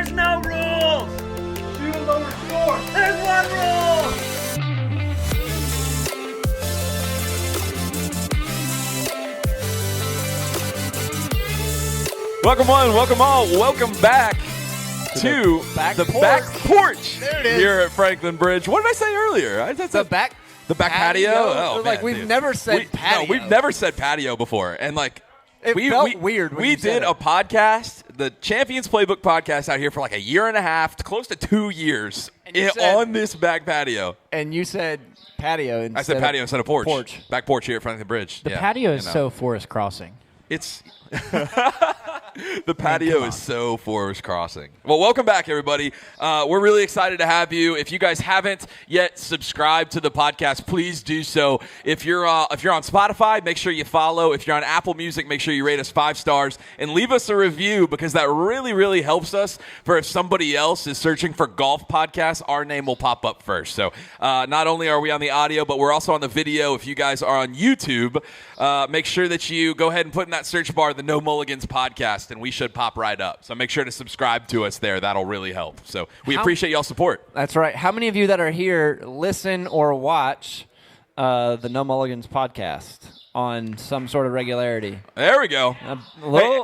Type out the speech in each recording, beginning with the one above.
There's no rules! Shoot a lower score! There's one rule! Welcome one, welcome all, welcome back to the back porch There it is. here at Franklin Bridge. What did I say earlier? I said The back patio? Oh, like man, we've dude. never said patio. No, we've never said patio before. And like, It felt weird when we you said did it. a podcast, the Champions Playbook podcast out here for like a year and a half, close to 2 years on this back patio. And you said patio instead I said patio instead of porch. Porch. Back porch here at Franklin Bridge. The Yeah, patio is you know. so Forest Crossing. It's the patio is so Forest Crossing. Well, welcome back, everybody. We're really excited to have you. If you guys haven't yet subscribed to the podcast, please do so. If you're on Spotify, make sure you follow. If you're on Apple Music, make sure you rate us 5 stars and leave us a review because that really, really helps us. For if somebody else is searching for golf podcasts, our name will pop up first. So not only are we on the audio, but we're also on the video. If you guys are on YouTube, make sure that you go ahead and put in that search bar the No Mulligans Podcast, and we should pop right up. So make sure to subscribe to us there. That'll really help. So we appreciate y'all's support. That's right. How many of you that are here listen or watch the No Mulligans podcast on some sort of regularity? There we go.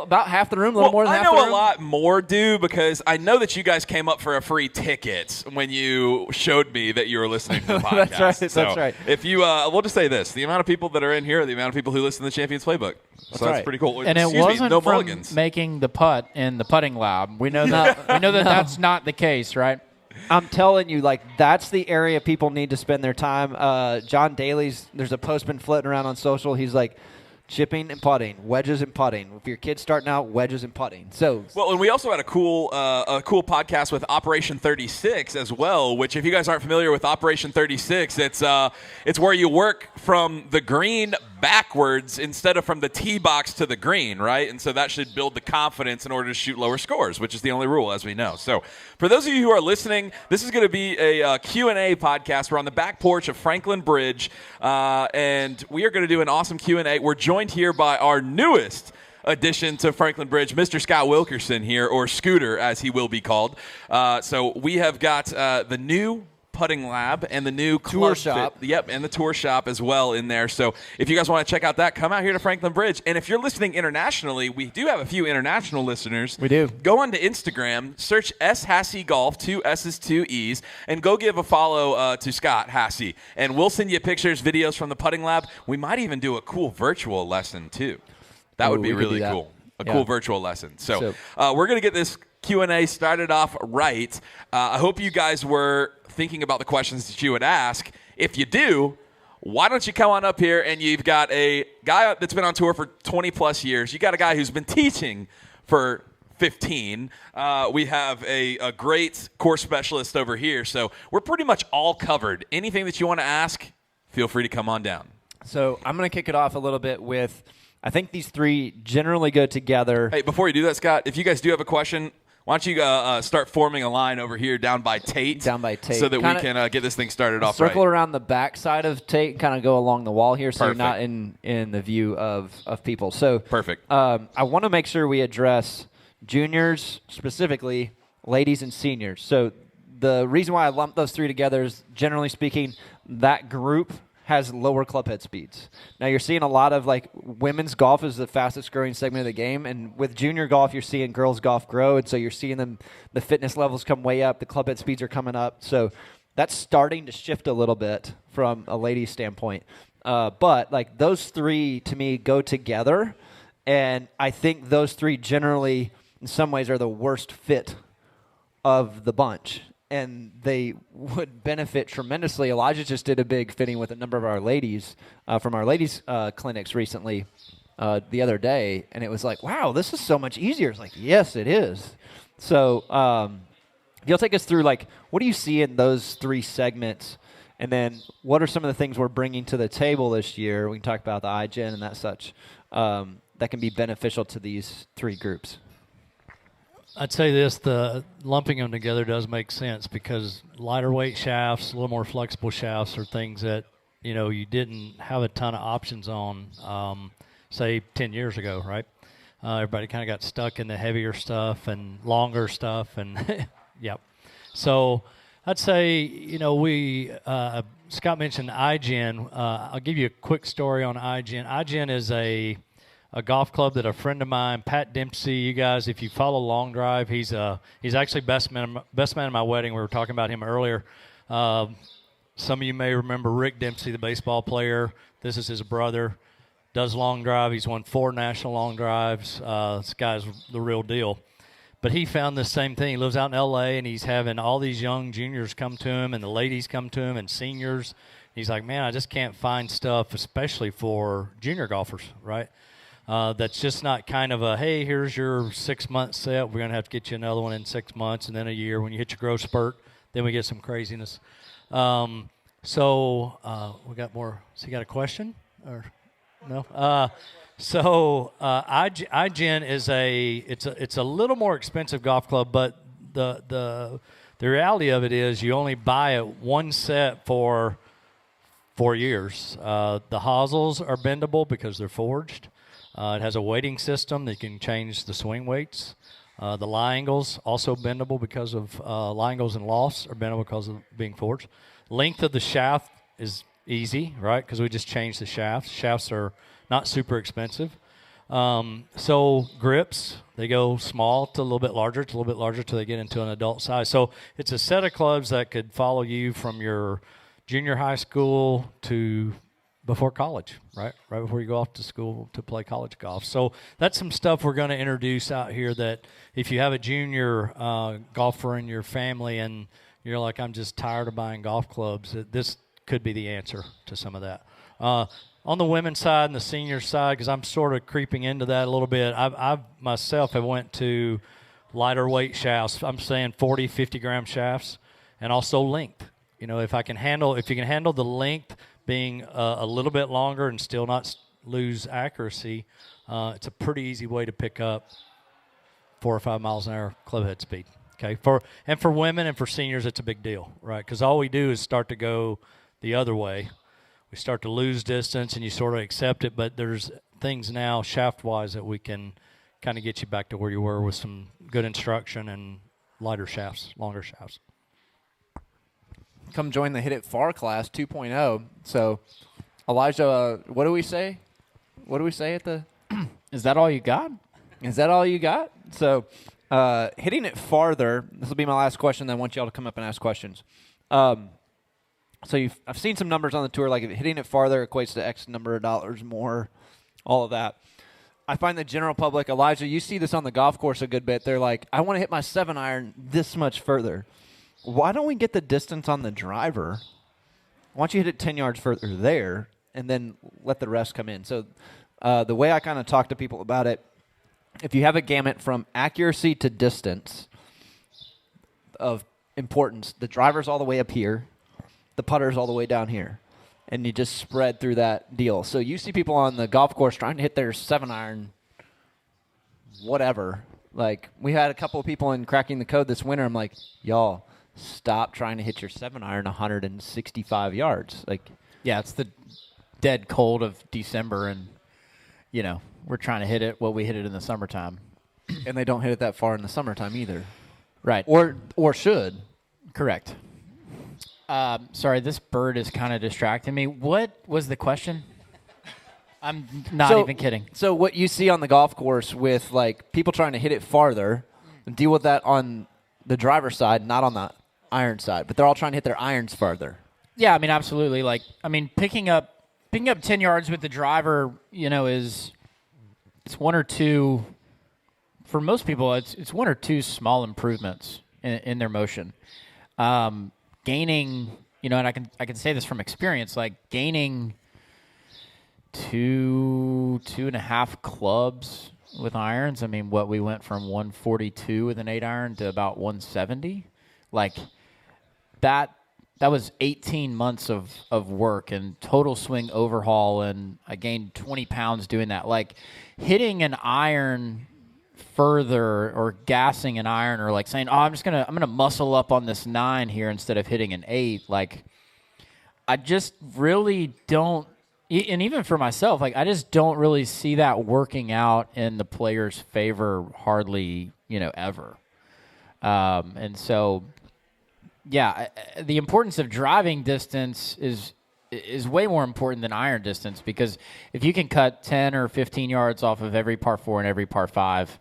About half the room, a little more than half the room. I know a lot more do because I know that you guys came up for a free ticket when you showed me that you were listening to the podcast. That's right. So That's right. If you, we'll just say this: the amount of people that are in here are the amount of people who listen to the Champions Playbook. So that's right. pretty cool. And it Excuse wasn't me, No from Mulligans. making the putt in the putting lab. We know that. We know that that's not the case, right? I'm telling you, like, that's the area people need to spend their time. John Daly's, there's a post been floating around on social. He's like, chipping and putting, wedges and putting. If your kid's starting out, wedges and putting. So, well, and we also had a cool podcast with Operation 36 as well. Which, if you guys aren't familiar with Operation 36, it's where you work from the green backwards instead of from the tee box to the green, right? And so that should build the confidence in order to shoot lower scores, which is the only rule, as we know. So, for those of you who are listening, this is going to be a Q&A podcast. We're on the back porch of Franklin Bridge, and we are going to do an awesome Q&A. We're joined here by our newest addition to Franklin Bridge, Mr. Scott Wilkerson here, or Scooter, as he will be called. So we have got the new putting lab and the new tour shop. And the tour shop as well in there. So if you guys want to check out that, come out here to Franklin Bridge. And if you're listening internationally, we do have a few international listeners. We do. Go onto Instagram, search S Hassey Golf, 2 S's, 2 E's, and go give a follow to Scott Hassey. And we'll send you pictures, videos from the putting lab. We might even do a cool virtual lesson too. That would be really cool. A cool virtual lesson. So we're going to get this Q&A started off right. I hope you guys were thinking about the questions that you would ask. If you do, why don't you come on up here, and you've got a guy that's been on tour for 20 plus years. You got a guy who's been teaching for 15. We have a great course specialist over here. So we're pretty much all covered. Anything that you want to ask, feel free to come on down. So I'm going to kick it off a little bit with, I think these three generally go together. Hey, before you do that, Scott, if you guys do have a question, why don't you start forming a line over here down by Tate? Down by Tate. So that we can get this thing started off Circle right. around the back side of Tate and kind of go along the wall here so Perfect. you're not in the view of people. So Perfect. I want to make sure we address juniors, specifically ladies and seniors. So the reason why I lump those three together is, generally speaking, that group has lower club head speeds. Now you're seeing a lot of, like, women's golf is the fastest growing segment of the game, and with junior golf you're seeing girls golf grow, and so you're seeing them, the fitness levels come way up, the club head speeds are coming up. So that's starting to shift a little bit from a ladies standpoint. But like those three to me go together, and I think those three generally in some ways are the worst fit of the bunch. And they would benefit tremendously. Elijah just did a big fitting with a number of our ladies from our ladies clinics recently the other day, and it was like, wow, this is so much easier. It's like, yes, it is. So if you'll take us through, like, what do you see in those three segments, and then what are some of the things we're bringing to the table this year? We can talk about the iGen and that such that can be beneficial to these three groups. I'd say this, the lumping them together does make sense because lighter weight shafts, a little more flexible shafts are things that, you know, you didn't have a ton of options on, say, 10 years ago, right? Everybody kind of got stuck in the heavier stuff and longer stuff, and yep. So I'd say, we Scott mentioned iGen. I'll give you a quick story on iGen. iGen is a golf club that a friend of mine, Pat Dempsey. You guys, if you follow Long Drive, he's actually best man at my wedding. We were talking about him earlier. Some of you may remember Rick Dempsey, the baseball player. This is his brother. Does Long Drive. He's won 4 national long drives. This guy's the real deal. But he found the same thing. He lives out in L.A., and he's having all these young juniors come to him, and the ladies come to him, and seniors. He's like, man, I just can't find stuff, especially for junior golfers, right? That's just not kind of a, hey, here's your 6-month set. We're going to have to get you another one in 6 months, and then a year. When you hit your growth spurt, then we get some craziness. So we got more. So you got a question? Or no? iGen is it's a little more expensive golf club, but the reality of it is you only buy it one set for 4 years. The hosels are bendable because they're forged. It has a weighting system that you can change the swing weights. The lie angles also bendable because of lie angles and lofts are bendable because of being forged. Length of the shaft is easy, right? Because we just changed the shafts. Shafts are not super expensive. So grips, they go small to a little bit larger, to a little bit larger till they get into an adult size. So it's a set of clubs that could follow you from your junior high school to before college, right? Right before you go off to school to play college golf. So that's some stuff we're going to introduce out here that if you have a junior golfer in your family and you're like, I'm just tired of buying golf clubs, this could be the answer to some of that. On the women's side and the senior side, because I'm sort of creeping into that a little bit, I myself have went to lighter weight shafts. I'm saying 40, 50-gram shafts, and also length. If you can handle the length being a little bit longer and still not lose accuracy, it's a pretty easy way to pick up 4 or 5 miles an hour clubhead speed. Okay, for women and for seniors, it's a big deal, right? Because all we do is start to go the other way. We start to lose distance, and you sort of accept it. But there's things now shaft-wise that we can kind of get you back to where you were with some good instruction and lighter shafts, longer shafts. Come join the Hit It Far class 2.0. So, Elijah, what do we say? What do we say at the? Is that all you got? Is that all you got? So, hitting it farther. This will be my last question. Then I want y'all to come up and ask questions. So I've seen some numbers on the tour, like hitting it farther equates to X number of dollars more, all of that. I find the general public, Elijah, you see this on the golf course a good bit. They're like, I want to hit my 7-iron this much further. Why don't we get the distance on the driver? Why don't you hit it 10 yards further there and then let the rest come in? So the way I kind of talk to people about it, if you have a gamut from accuracy to distance of importance, the driver's all the way up here, the putter's all the way down here, and you just spread through that deal. So you see people on the golf course trying to hit their 7-iron, whatever. Like, we had a couple of people in Cracking the Code this winter. I'm like, y'all, stop trying to hit your 7-iron 165 yards. Like, yeah, it's the dead cold of December, and, we're trying to hit it what we hit it in the summertime. And they don't hit it that far in the summertime either. Right. Or should. Correct. Sorry, this bird is kind of distracting me. What was the question? I'm not even kidding. So what you see on the golf course with, like, people trying to hit it farther, deal with that on the driver's side, not on the iron side. But they're all trying to hit their irons farther. Yeah, absolutely. Picking up 10 yards with the driver, it's one or two. For most people, it's one or two small improvements in their motion. Gaining, and I can say this from experience, like gaining 2.5 clubs with irons. We went from 142 with an 8-iron to about 170. Like that was 18 months of work and total swing overhaul, and I gained 20 pounds doing that. Like hitting an iron further or gassing an iron or like saying, I'm gonna muscle up on this 9 here instead of hitting an 8. Like I just really don't And even for myself, like I just don't really see that working out in the player's favor hardly, ever. And so, yeah, the importance of driving distance is way more important than iron distance, because if you can cut 10 or 15 yards off of every par 4 and every par 5,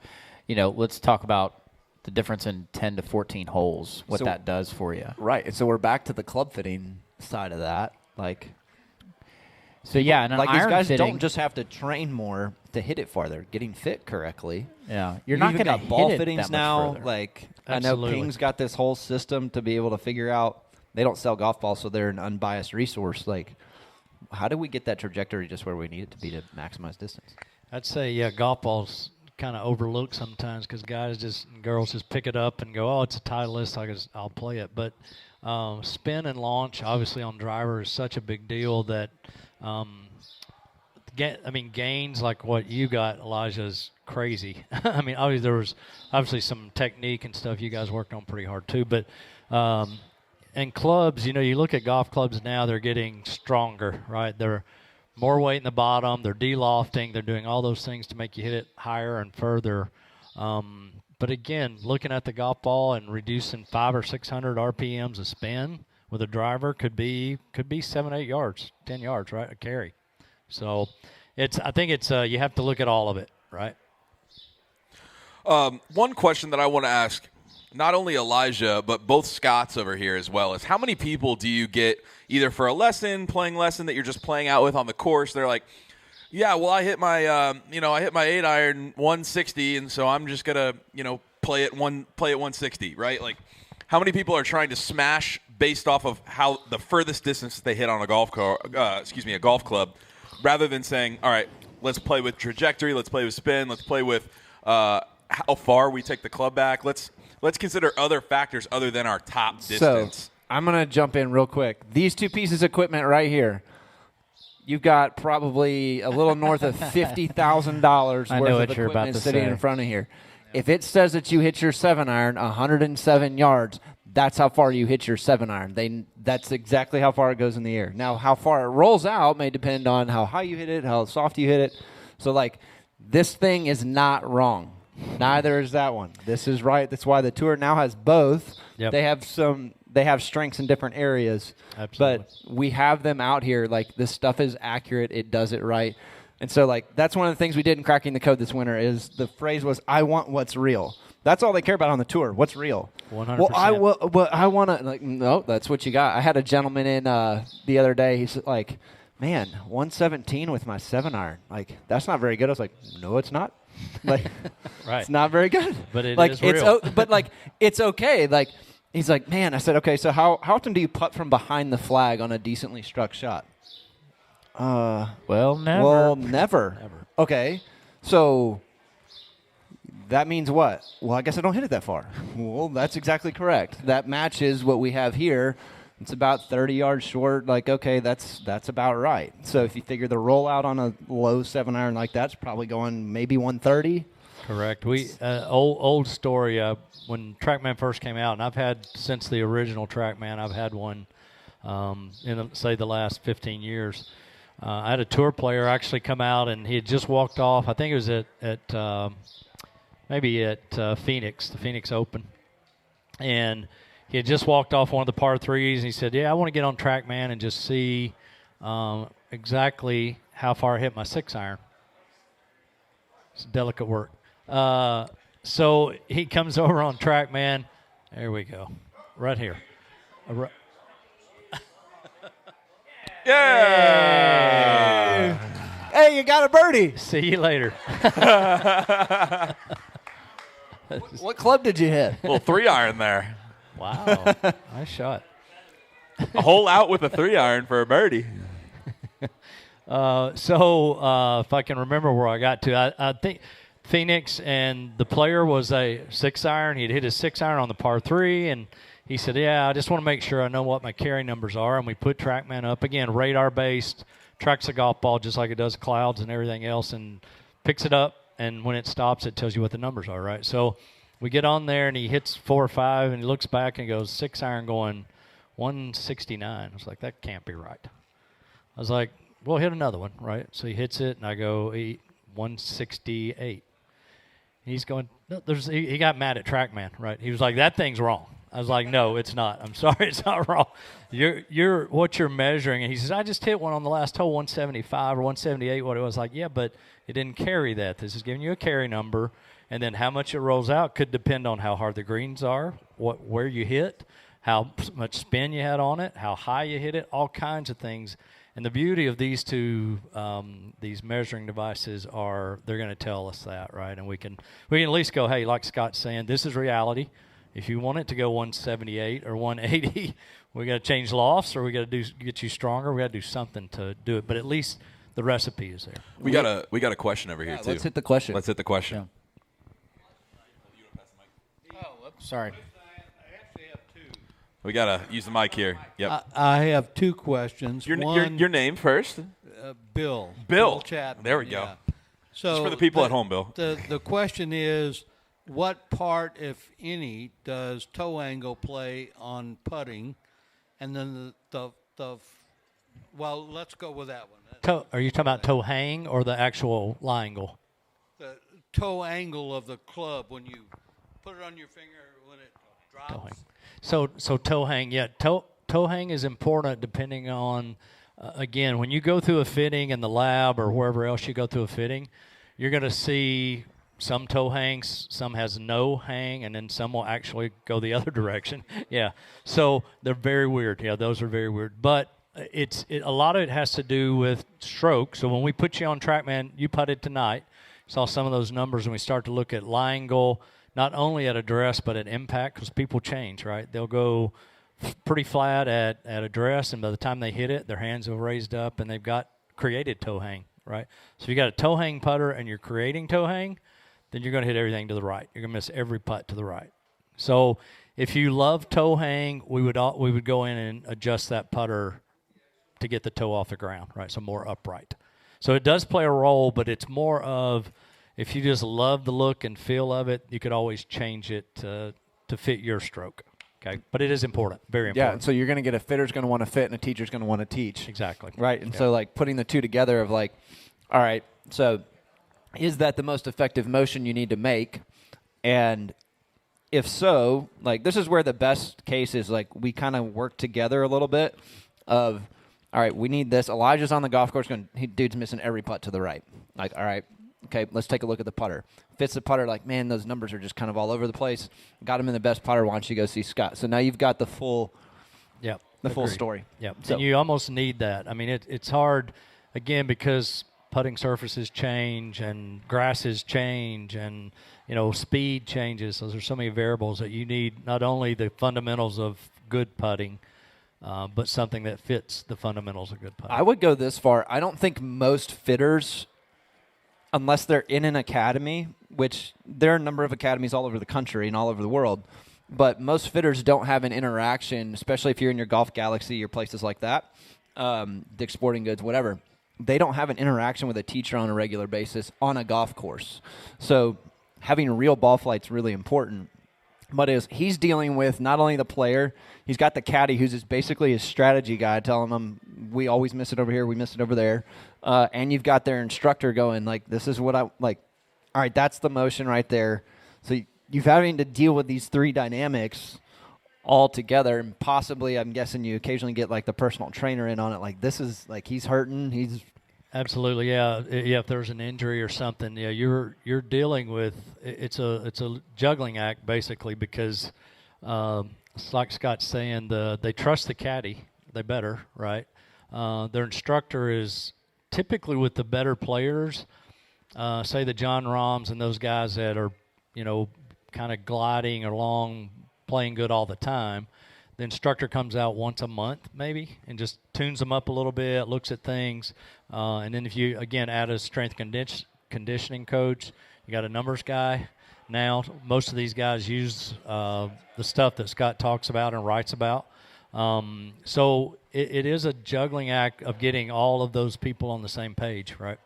let's talk about the difference in 10 to 14 holes, what that does for you. Right. And so we're back to the club fitting side of that. So, yeah, and an these iron guys fitting, don't just have to train more to hit it farther, getting fit correctly. Yeah, You're not even going to got ball hit it fittings that now. much further. I know Absolutely. Ping's got this whole system to be able to figure out. They don't sell golf balls, so they're an unbiased resource. How do we get that trajectory just where we need it to be to maximize distance? I'd say, yeah, golf balls kind of overlooked sometimes because guys and girls just pick it up and go, oh, it's a Titleist, I'll play it. But spin and launch, obviously on driver, is such a big deal that gains like what you got, Elijah, is crazy. Obviously there was some technique and stuff you guys worked on pretty hard too. But and clubs, you look at golf clubs now, they're getting stronger, right? They're more weight in the bottom. They're de-lofting. They're doing all those things to make you hit it higher and further. But again, looking at the golf ball and reducing 500 or 600 RPMs of spin with a driver could be 7, 8 yards, 10 yards, right? A carry. So I think it's you have to look at all of it, right? One question that I want to ask, not only Elijah, but both Scotts over here as well, is how many people do you get either for a playing lesson that you're just playing out with on the course? They're like, yeah, well, I hit my 8-iron 160, and so I'm just gonna, play it 160, right? Like, how many people are trying to smash based off of how the furthest distance they hit on a golf club, rather than saying, all right, let's play with trajectory, let's play with spin, let's play with how far we take the club back. Let's consider other factors other than our top distance. So I'm going to jump in real quick. These two pieces of equipment right here, you've got probably a little north of $50,000 I know worth what of you're about equipment to sitting say. in front of here. If it says that you hit your 7-iron 107 yards, that's how far you hit your 7-iron. That's exactly how far it goes in the air. Now, how far it rolls out may depend on how high you hit it, how soft you hit it. So, this thing is not wrong. Neither is that one. This is right. That's why the tour now has both. Yep. They have strengths in different areas. Absolutely. But we have them out here. This stuff is accurate. It does it right. And so, that's one of the things we did in Cracking the Code this winter is the phrase was, I want what's real. That's all they care about on the tour. What's real? 100%. Well, I want to, no, that's what you got. I had a gentleman in the other day. He's like, man, 117 with my 7-iron. That's not very good. I was like, no, it's not. Right. It's not very good. But it is real. But it's okay. He's like, man, I said, okay, so how often do you putt from behind the flag on a decently struck shot? Well, never. Well, never. Okay, so that means what? Well, I guess I don't hit it that far. Well, that's exactly correct. That matches what we have here. It's about 30 yards short. Okay, that's about right. So if you figure the rollout on a low 7-iron like that's probably going maybe 130. Correct. We old story. When TrackMan first came out, and I've had since the original TrackMan, I've had one in the last 15 years. I had a tour player actually come out, and he had just walked off. I think it was at Phoenix, the Phoenix Open, and he had just walked off one of the par threes, and he said, "Yeah, I want to get on TrackMan and just see exactly how far I hit my 6-iron." It's delicate work. So he comes over on TrackMan. There we go, right here. Yeah. Hey, you got a birdie. See you later. What club did you hit? Little 3-iron there. Wow, nice shot. A hole out with a 3-iron for a birdie. So if I can remember where I got to, I think Phoenix, and the player was a 6-iron. He'd hit his 6-iron on the par 3, and he said, yeah, I just want to make sure I know what my carry numbers are. And we put TrackMan up. Again, radar-based, tracks a golf ball just like it does clouds and everything else, and picks it up, and when it stops, it tells you what the numbers are, right? So we get on there, and he hits 4 or 5, and he looks back and goes, 6-iron going 169. I was like, that can't be right. I was like, we'll hit another one, right? So he hits it, and I go 168. He's going, no, he got mad at TrackMan, right? He was like, that thing's wrong. I was like, no, it's not. I'm sorry, it's not wrong. What you're measuring. And he says, I just hit one on the last hole, 175 or 178, what it was. Like, yeah, but it didn't carry that. This is giving you a carry number. And then how much it rolls out could depend on how hard the greens are, where you hit, how much spin you had on it, how high you hit it, all kinds of things. And the beauty of these two, these measuring devices are they're going to tell us that, right? And we can at least go, hey, like Scott's saying, this is reality. If you want it to go 178 or 180, we got to change lofts, or we got to get you stronger. We got to do something to do it. But at least the recipe is there. We got a question over here too. Let's hit the question. Let's hit the question. Yeah. Oh, sorry. We gotta use the mic here. Yep. I have two questions. Your name first. Bill. Bill Chapman. There we go. Yeah. So it's for the people at home, Bill. The question is, what part, if any, does toe angle play on putting? And then well, let's go with that one. Are you talking about toe hang or the actual lie angle? The toe angle of the club when you put it on your finger when it drops. Toe hang. So toe hang, yeah. Toe hang is important depending on, again, when you go through a fitting in the lab or wherever else you go through a fitting, you're going to see some toe hangs, some has no hang, and then some will actually go the other direction. Yeah. So they're very weird. Yeah, those are very weird. But a lot of it has to do with stroke. So when we put you on TrackMan, you putted tonight, saw some of those numbers, and we start to look at lie angle, not only at address but at impact, because people change, right? They'll go pretty flat at address, and by the time they hit it, their hands have raised up, and they've got created toe hang, right? So if you got a toe hang putter and you're creating toe hang, then you're going to hit everything to the right. You're going to miss every putt to the right. So if you love toe hang, we would go in and adjust that putter to get the toe off the ground, right? So more upright. So it does play a role, but it's more of, if you just love the look and feel of it, you could always change it to fit your stroke. Okay, but it is important, very important. Yeah, and so you're going to get a fitter's going to want to fit and a teacher's going to want to teach. Exactly. Right, and so like putting the two together of like, all right, so is that the most effective motion you need to make? And if so, like this is where the best case is like we kind of work together a little bit of, all right, we need this. Elijah's on the golf course dude's missing every putt to the right. Like, all right, okay, let's take a look at the putter. Fits the putter, like, man, those numbers are just kind of all over the place. Got him in the best putter. Why don't you go see Scott? So now you've got the full full story. Yep. So And you almost need that. I mean, it's hard, again, because putting surfaces change and grasses change and, speed changes. So there's so many variables that you need not only the fundamentals of good putting, but something that fits the fundamentals of good putting. I would go this far. I don't think most fitters, unless they're in an academy, which there are a number of academies all over the country and all over the world, but most fitters don't have an interaction, especially if you're in your Golf Galaxy or places like that, Dick's Sporting Goods, whatever. They don't have an interaction with a teacher on a regular basis on a golf course. So having real ball flight's really important. But he's dealing with not only the player, he's got the caddy who's basically his strategy guy telling him, we always miss it over here, we miss it over there. And you've got their instructor going, like, this is what I like. All right, that's the motion right there. So you're having to deal with these three dynamics all together, and possibly, I'm guessing you occasionally get like the personal trainer in on it. Like, this is like he's hurting. He's absolutely, yeah. If there's an injury or something, yeah, you're dealing with it's a juggling act basically because, it's like Scott's saying, they trust the caddy. They better, right? Their instructor is typically with the better players. Say the John Rahms and those guys that are, kind of gliding along, playing good all the time. The instructor comes out once a month maybe and just tunes them up a little bit, looks at things. And then if you, again, add a strength conditioning coach, you got a numbers guy. Now, most of these guys use the stuff that Scott talks about and writes about. So it is a juggling act of getting all of those people on the same page, right?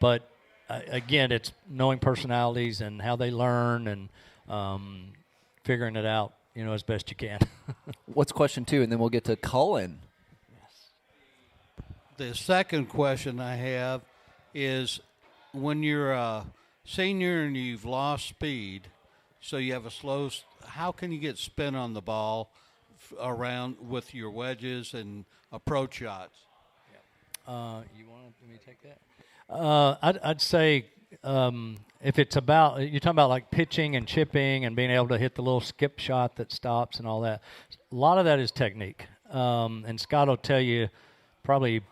But, again, it's knowing personalities and how they learn and figuring it out, as best you can. What's question 2? And then we'll get to Cullen. the second question I have is when you're a senior and you've lost speed, so you have a slow, how can you get spin on the ball around with your wedges and approach shots? You want me to take that? I'd say if it's about, you're talking about like pitching and chipping and being able to hit the little skip shot that stops and all that. A lot of that is technique. And Scott will tell you probably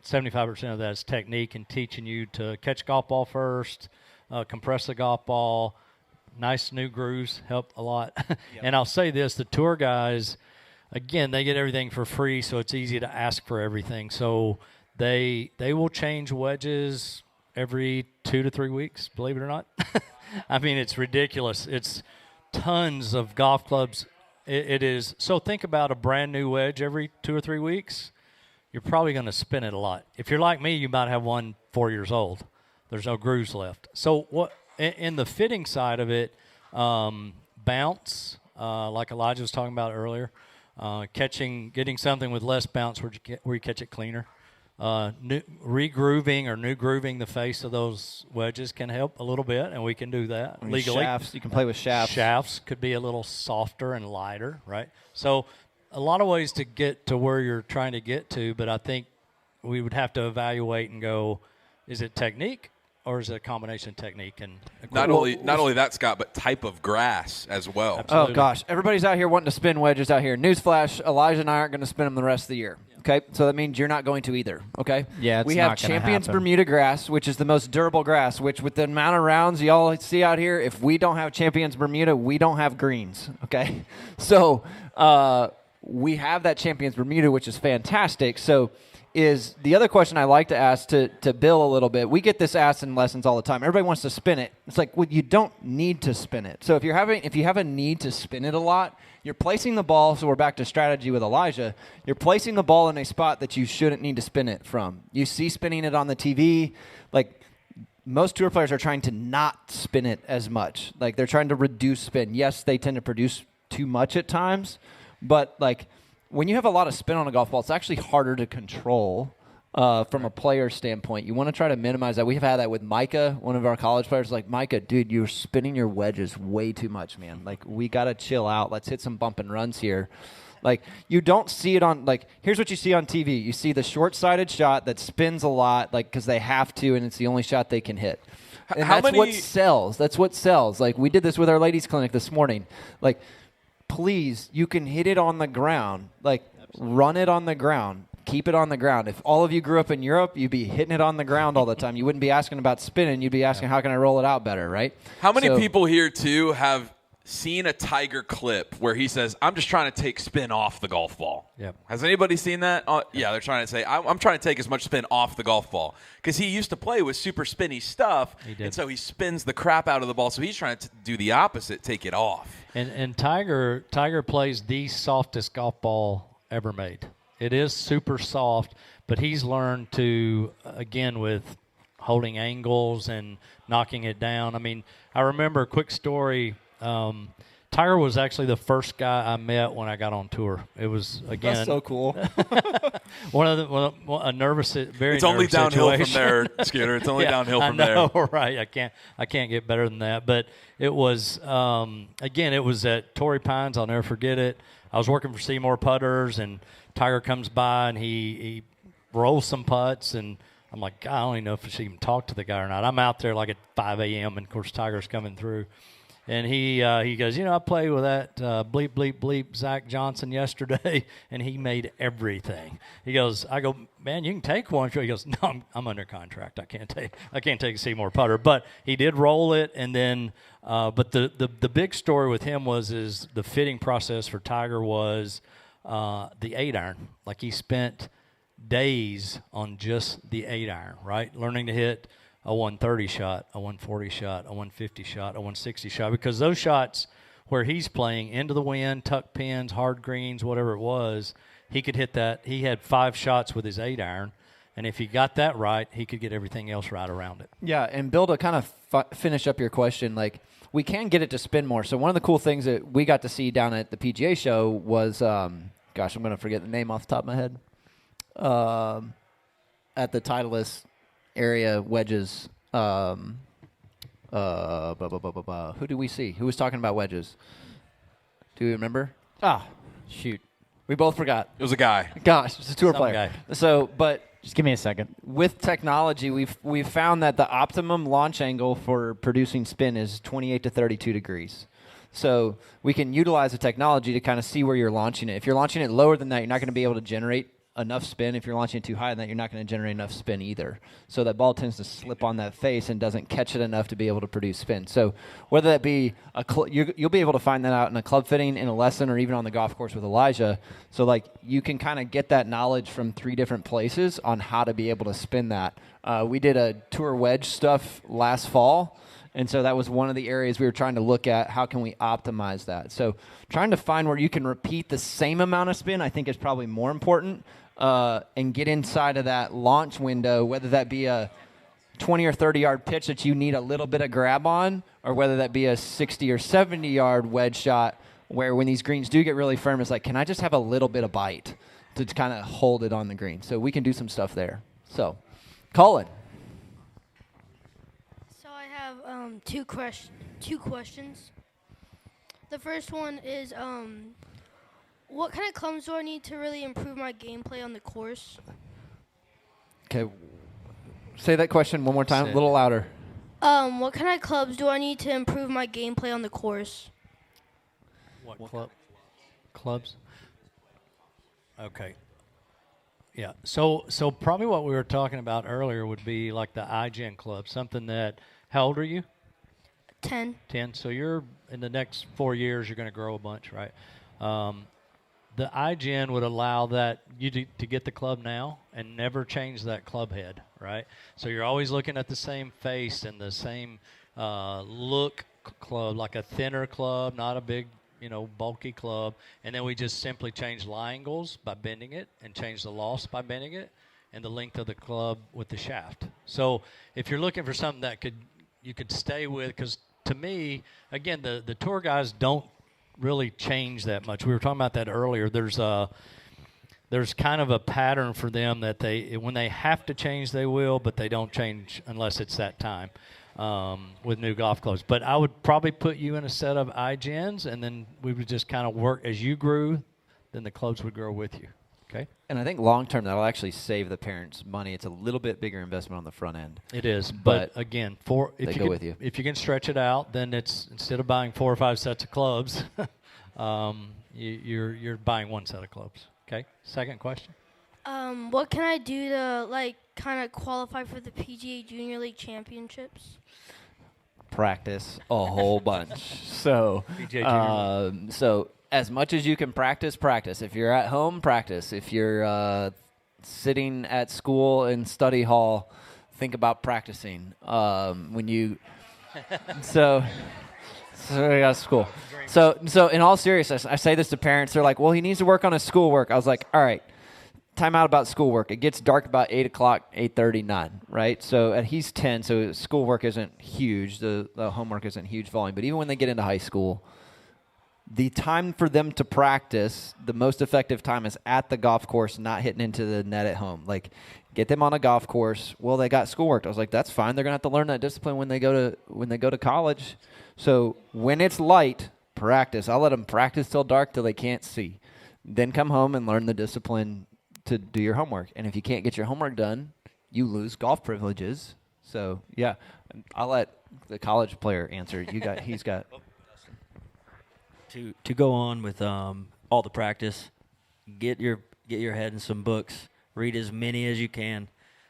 75% of that is technique and teaching you to catch golf ball first, compress the golf ball. Nice new grooves help a lot. Yep. And I'll say this, the tour guys, again, they get everything for free, so it's easy to ask for everything. So they will change wedges every 2 to 3 weeks, believe it or not. I mean, it's ridiculous. It's tons of golf clubs. It is. So think about a brand new wedge every 2 or 3 weeks. You're probably going to spin it a lot. If you're like me, you might have one 4 years old. There's no grooves left. So what in the fitting side of it, bounce, like Elijah was talking about earlier, getting something with less bounce where you catch it cleaner. Regrooving or new grooving the face of those wedges can help a little bit, and we can do that legally. Shafts, you can play with shafts. Shafts could be a little softer and lighter, right? So a lot of ways to get to where you're trying to get to, but I think we would have to evaluate and go, is it technique or is it a combination of technique and equipment? Not only that, Scott, but type of grass as well. Absolutely. Oh, gosh. Everybody's out here wanting to spin wedges out here. Newsflash, Elijah and I aren't going to spin them the rest of the year. Okay, so that means you're not going to either, okay? Yeah, it's we not have gonna Champions happen. Bermuda grass, which is the most durable grass, which with the amount of rounds y'all see out here, if we don't have Champions Bermuda, we don't have greens, okay? So we have that Champions Bermuda, which is fantastic. So is the other question I like to ask to Bill a little bit. We get this asked in lessons all the time. Everybody wants to spin it. It's like, well, you don't need to spin it. So if you have a need to spin it a lot, you're placing the ball, so we're back to strategy with Elijah. You're placing the ball in a spot that you shouldn't need to spin it from. You see spinning it on the TV. Like, most tour players are trying to not spin it as much. Like, they're trying to reduce spin. Yes, they tend to produce too much at times, but, like, when you have a lot of spin on a golf ball, it's actually harder to control from a player standpoint. You want to try to minimize that. We've had that with Micah, one of our college players. Like, Micah, dude, you're spinning your wedges way too much, man. Like, we got to chill out. Let's hit some bump and runs here. Like, you don't see it on, like, here's what you see on TV. You see the short-sided shot that spins a lot, like, because they have to, and it's the only shot they can hit. And that's what sells. That's what sells. Like, we did this with our ladies' clinic this morning. Like, please, you can hit it on the ground. Like, run it on the ground. Keep it on the ground. If all of you grew up in Europe, you'd be hitting it on the ground all the time. You wouldn't be asking about spinning. You'd be asking, how can I roll it out better, right? How many people here, too, have seen a Tiger clip where he says, I'm just trying to take spin off the golf ball? Yep. Has anybody seen that? Yeah, they're trying to say, I'm trying to take as much spin off the golf ball. Because he used to play with super spinny stuff, and so he spins the crap out of the ball. So he's trying to do the opposite, take it off. And Tiger plays the softest golf ball ever made. It is super soft, but he's learned to, again, with holding angles and knocking it down. I mean, I remember a quick story. Tiger was actually the first guy I met when I got on tour. It was, again, That's so cool. a nervous, very. It's only nervous downhill situation. from there, Scooter. It's only downhill from I know, there. Right? I can't get better than that. But it was, again, it was at Torrey Pines. I'll never forget it. I was working for Seymour Putters, and Tiger comes by and he rolls some putts, and I'm like, God, I don't even know if I should even talk to the guy or not. I'm out there like at 5 a.m. and of course Tiger's coming through. And he goes, I played with that bleep, bleep, bleep Zach Johnson yesterday, and he made everything. He goes, I go, man, you can take one. He goes, no, I'm under contract. I can't take a Seymour putter. But he did roll it, and then, but the big story with him is the fitting process for Tiger was the 8-iron. Like, he spent days on just the 8-iron, right? Learning to hit a 130 shot, a 140 shot, a 150 shot, a 160 shot, because those shots where he's playing into the wind, tuck pins, hard greens, whatever it was, he could hit that. He had 5 shots with his 8-iron, and if he got that right, he could get everything else right around it. Yeah, and Bill, to kind of finish up your question, like, we can get it to spin more. So one of the cool things that we got to see down at the PGA show was, gosh, I'm going to forget the name off the top of my head. at the Titleist area wedges. Who do we see? Who was talking about wedges? Do you remember? Ah, shoot. We both forgot. It was a guy. Gosh, it's a tour Some player. guy. So, but Just give me a second. with technology, we've found that the optimum launch angle for producing spin is 28 to 32 degrees. So we can utilize the technology to kind of see where you're launching it. If you're launching it lower than that, you're not going to be able to generate enough spin. If you're launching it too high than that, you're not going to generate enough spin either. So that ball tends to slip on that face and doesn't catch it enough to be able to produce spin. So whether that be you'll be able to find that out in a club fitting, in a lesson, or even on the golf course with Elijah. So like you can kind of get that knowledge from 3 different places on how to be able to spin that. We did a tour wedge stuff last fall. And so that was one of the areas we were trying to look at. How can we optimize that? So trying to find where you can repeat the same amount of spin, I think, is probably more important, and get inside of that launch window, whether that be a 20 or 30-yard pitch that you need a little bit of grab on, or whether that be a 60 or 70-yard wedge shot where when these greens do get really firm, it's like, can I just have a little bit of bite to kind of hold it on the green? So we can do some stuff there. So, Colin. Two questions. The first one is, what kind of clubs do I need to really improve my gameplay on the course? Okay. Say that question one more time, a little louder. What kind of clubs do I need to improve my gameplay on the course? What clubs? Okay. Yeah. So probably what we were talking about earlier would be like the iGen club, something that. How old are you? 10. 10. So you're in the next 4 years, you're going to grow a bunch, right? The iGen would allow that you to get the club now and never change that club head, right? So you're always looking at the same face and the same look club, like a thinner club, not a big, bulky club. And then we just simply change lie angles by bending it and change the loss by bending it and the length of the club with the shaft. So if you're looking for something that you could stay with, because to me, again, the tour guys don't really change that much. We were talking about that earlier. There's kind of a pattern for them that when they have to change, they will, but they don't change unless it's that time with new golf clubs. But I would probably put you in a set of iGens, and then we would just kind of work as you grew, then the clubs would grow with you. Okay. And I think long term that'll actually save the parents money. It's a little bit bigger investment on the front end. It is, but again, if you can stretch it out, then it's instead of buying 4 or 5 sets of clubs, you're buying 1 set of clubs. Okay. Second question. What can I do to kind of qualify for the PGA Junior League Championships? Practice a whole bunch. So, as much as you can practice. If you're at home, practice. If you're sitting at school in study hall, think about practicing. So we got school. So in all seriousness, I say this to parents. They're like, well, he needs to work on his schoolwork. I was like, all right, time out about schoolwork. It gets dark about 8 o'clock, 8:30, 9, right? So he's 10, so schoolwork isn't huge. The homework isn't huge volume. But even when they get into high school, the time for them to practice, the most effective time is at the golf course, not hitting into the net at home. Like, get them on a golf course. Well, they got schoolwork. I was like, that's fine. They're gonna have to learn that discipline when they go to college. So when it's light, practice. I'll let them practice till dark till they can't see. Then come home and learn the discipline to do your homework. And if you can't get your homework done, you lose golf privileges. So yeah, I'll let the college player answer. He's got. To go on with all the practice, get your head in some books. Read as many as you can.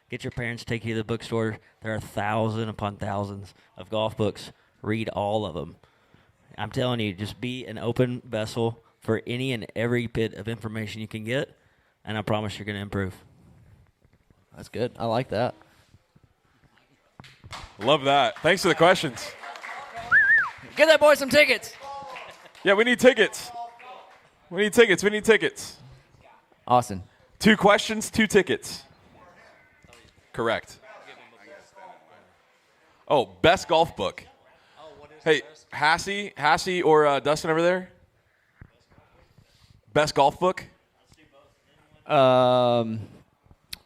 Get your parents to take you to the bookstore. There are thousands upon thousands of golf books. Read all of them. I'm telling you, just be an open vessel for any and every bit of information you can get, and I promise you're going to improve. That's good. I like that. Love that. Thanks for the questions. Get that boy some tickets. Yeah, we need tickets. We need tickets. Awesome. 2 questions, 2 tickets. Correct. Oh, best golf book. Hey, Hassie or Dustin over there? Best golf book?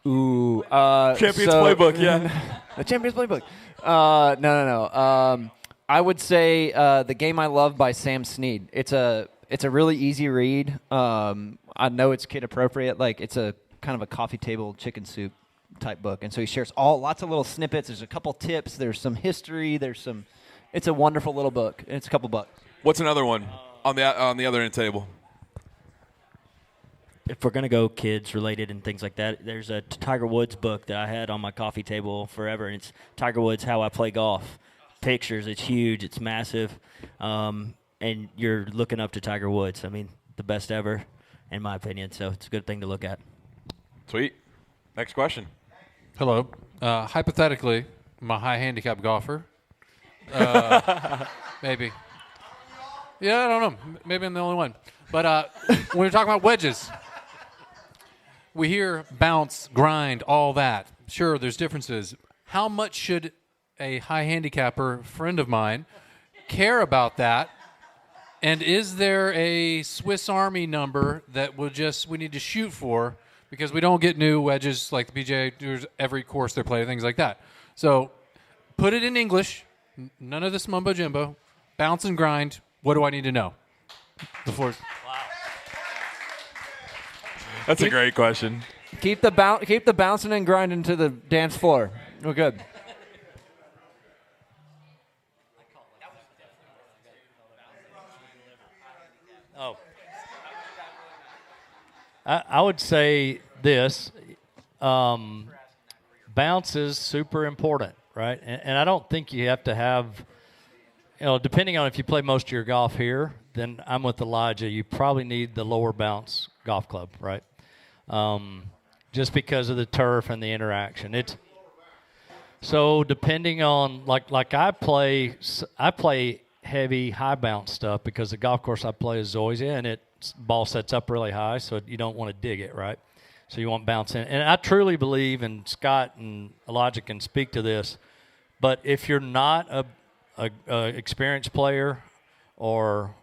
Ooh, Champions Playbook, yeah. The Champions Playbook. No. I would say The Game I Love by Sam Snead. It's a really easy read. I know it's kid appropriate. Like, it's a kind of a coffee table chicken soup type book, and so he shares lots of little snippets. There's a couple tips. There's some history. It's a wonderful little book. It's a couple bucks. What's another one on the other end of the table? If we're going to go kids related and things like that, there's a Tiger Woods book that I had on my coffee table forever, and it's Tiger Woods, How I Play Golf. Pictures, it's huge, it's massive, and you're looking up to Tiger Woods. I mean, the best ever, in my opinion, so it's a good thing to look at. Sweet. Next question. Hello. Hypothetically, I'm a high handicap golfer. Maybe. Yeah, I don't know. Maybe I'm the only one. But when we're talking about wedges, we hear bounce, grind, all that. Sure, there's differences. How much should a high handicapper friend of mine care about that? And is there a Swiss Army number that we need to shoot for, because we don't get new wedges like the PGA Tours every course they play, things like that. So put it in English. None of this mumbo jumbo. Bounce and grind. What do I need to know? The floor. That's a great question. Keep the bouncing and grinding to the dance floor. We're good. Oh, I would say this. Bounce is super important, right? And I don't think you have to have, depending on if you play most of your golf here, then I'm with Elijah. You probably need the lower bounce golf club, right? Just because of the turf and the interaction. So depending on, like I play heavy high bounce stuff because the golf course I play is Zoysia, and ball sets up really high, so you don't want to dig it, right? So you want bounce in. And I truly believe, and Scott and Elijah can speak to this, but if you're not a experienced player or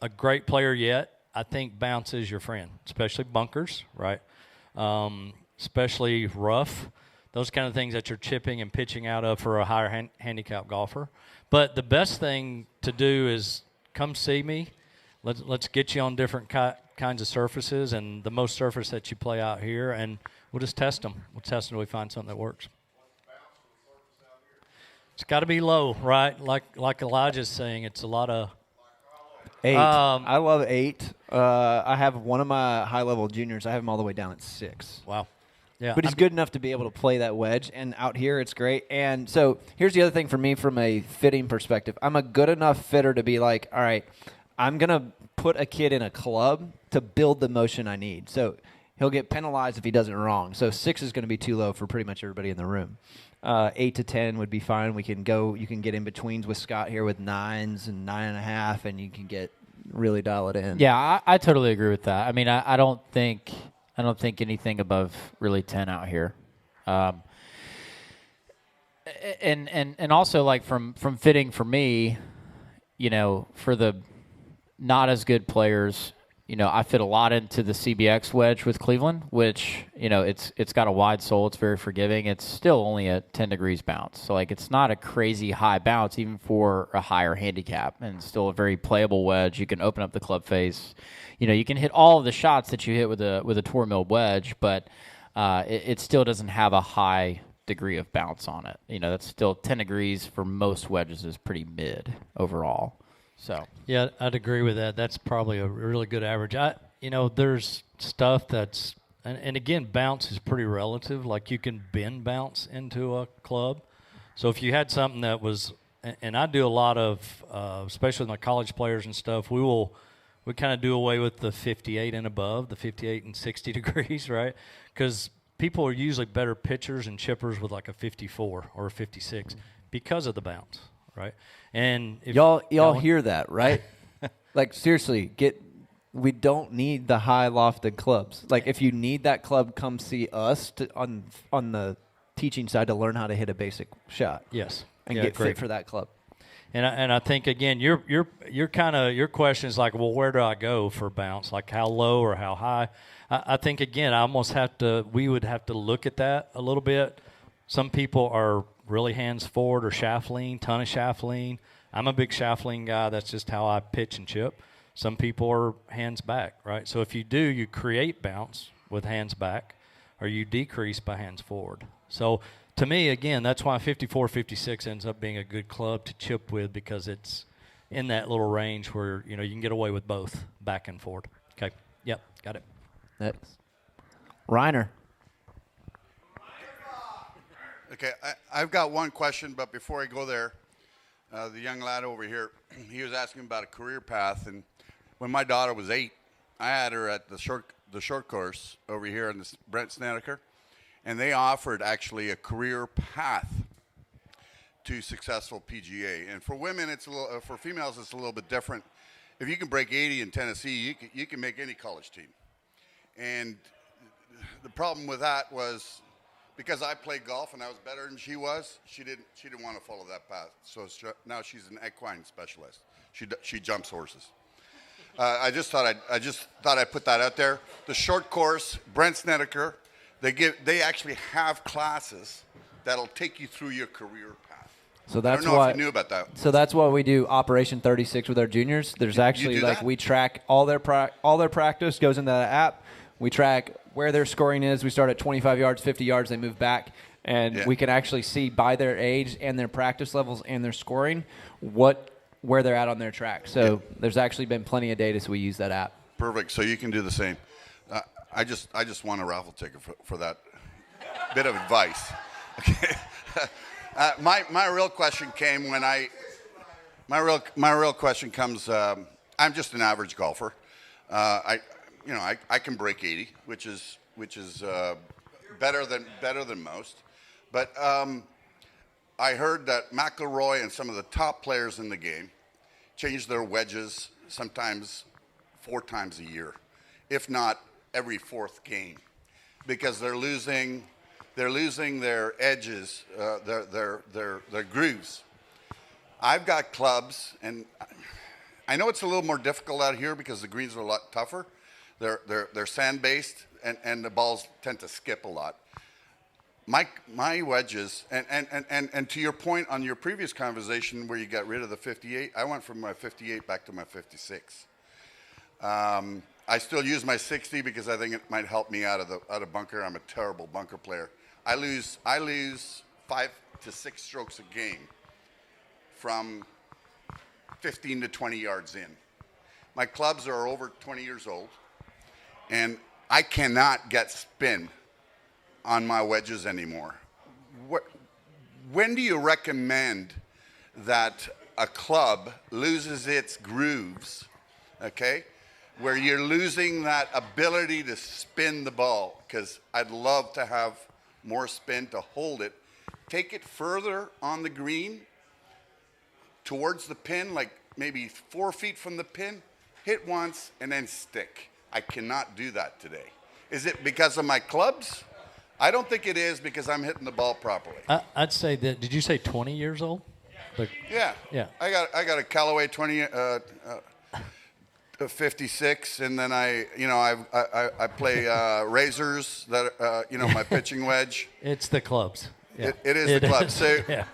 a great player yet, I think bounce is your friend, especially bunkers, right? Especially rough, those kind of things that you're chipping and pitching out of for a higher handicap golfer. But the best thing to do is come see me. Let's get you on different kinds of surfaces, and the most surface that you play out here, and we'll just test them. We'll test them until we find something that works. It's got to be low, right? Like Elijah's saying, it's a lot of 8. I love 8. I have one of my high-level juniors. I have him all the way down at 6. Wow. Yeah, but he's good enough to be able to play that wedge, and out here it's great. And so here's the other thing for me from a fitting perspective. I'm a good enough fitter to be like, all right, I'm going to put a kid in a club to build the motion I need. So he'll get penalized if he does it wrong. So 6 is going to be too low for pretty much everybody in the room. 8 to 10 would be fine. You can get in betweens with Scott here with 9s and 9.5, and you can get really dial it in. Yeah, I totally agree with that. I mean, I don't think anything above really 10 out here. And also, like, from fitting for me, for the not as good players, I fit a lot into the CBX wedge with Cleveland, which, it's got a wide sole. It's very forgiving. It's still only a 10 degrees bounce. So, like, it's not a crazy high bounce even for a higher handicap, and it's still a very playable wedge. You can open up the club face. You can hit all of the shots that you hit with a tour mill wedge, but it still doesn't have a high degree of bounce on it. That's still 10 degrees for most wedges is pretty mid overall. So yeah, I'd agree with that. That's probably a really good average. There's stuff that's, and again, bounce is pretty relative. Like, you can bend bounce into a club. So if you had something that was, and I do a lot of, especially with my college players and stuff, we kind of do away with the 58 and above, the 58 and 60 degrees, right? Because people are usually better pitchers and chippers with like a 54 or a 56 because of the bounce, right? And if y'all hear that, right? Like, seriously, we don't need the high lofted clubs. Like, if you need that club, come see us on the teaching side to learn how to hit a basic shot. Yes, and get fit for that club. And I think, again, your question is like, well, where do I go for bounce? Like, how low or how high? I think, again, we would have to look at that a little bit. Some people are really hands forward or shaft lean, ton of shaft lean. I'm a big shaft lean guy. That's just how I pitch and chip. Some people are hands back, right? So if you do, you create bounce with hands back, or you decrease by hands forward. So to me, again, that's why 54, 56 ends up being a good club to chip with, because it's in that little range where, you can get away with both back and forward. Okay. Yep. Got it. Next. Reiner. Okay, I've got one question, but before I go there, the young lad over here, he was asking about a career path, and when my daughter was 8, I had her at the short course over here in Brent Snedeker, and they offered actually a career path to successful PGA. And for women, for females, it's a little bit different. If you can break 80 in Tennessee, you can make any college team. And the problem with that was, because I played golf and I was better than she was, she didn't want to follow that path. So now she's an equine specialist. She jumps horses. I just thought I'd put that out there. The short course, Brent Snedeker, they actually have classes that'll take you through your career path. So that's I don't know if you knew about that. So that's why we do Operation 36 with our juniors. There's actually we track all their practice goes into that app. We track where their scoring is. We start at 25 yards, 50 yards. They move back, and we can actually see by their age and their practice levels and their scoring where they're at on their track. So there's actually been plenty of data, so we use that app. Perfect. So you can do the same. I just want a raffle ticket for that bit of advice. Okay. My real question came when my real question comes. I'm just an average golfer. I can break 80, which is better than most. But I heard that McIlroy and some of the top players in the game change their wedges sometimes 4 times a year, if not every 4th game, because they're losing their edges, their grooves. I've got clubs, and I know it's a little more difficult out here because the greens are a lot tougher. They're sand-based, and the balls tend to skip a lot. My wedges, and to your point on your previous conversation where you got rid of the 58, I went from my 58 back to my 56. I still use my 60 because I think it might help me out of bunker. I'm a terrible bunker player. I lose 5 to 6 strokes a game from 15 to 20 yards in. My clubs are over 20 years old, and I cannot get spin on my wedges anymore. When do you recommend that a club loses its grooves, okay, where you're losing that ability to spin the ball? Because I'd love to have more spin to hold it. Take it further on the green towards the pin, like maybe 4 feet from the pin, hit once, and then stick. I cannot do that today. Is it because of my clubs? I don't think it is, because I'm hitting the ball properly. I'd say that. Did you say 20 years old? Yeah. Yeah. I got a Callaway 56, and then I play razors that my pitching wedge. It's the clubs. Yeah. It is the clubs. So yeah.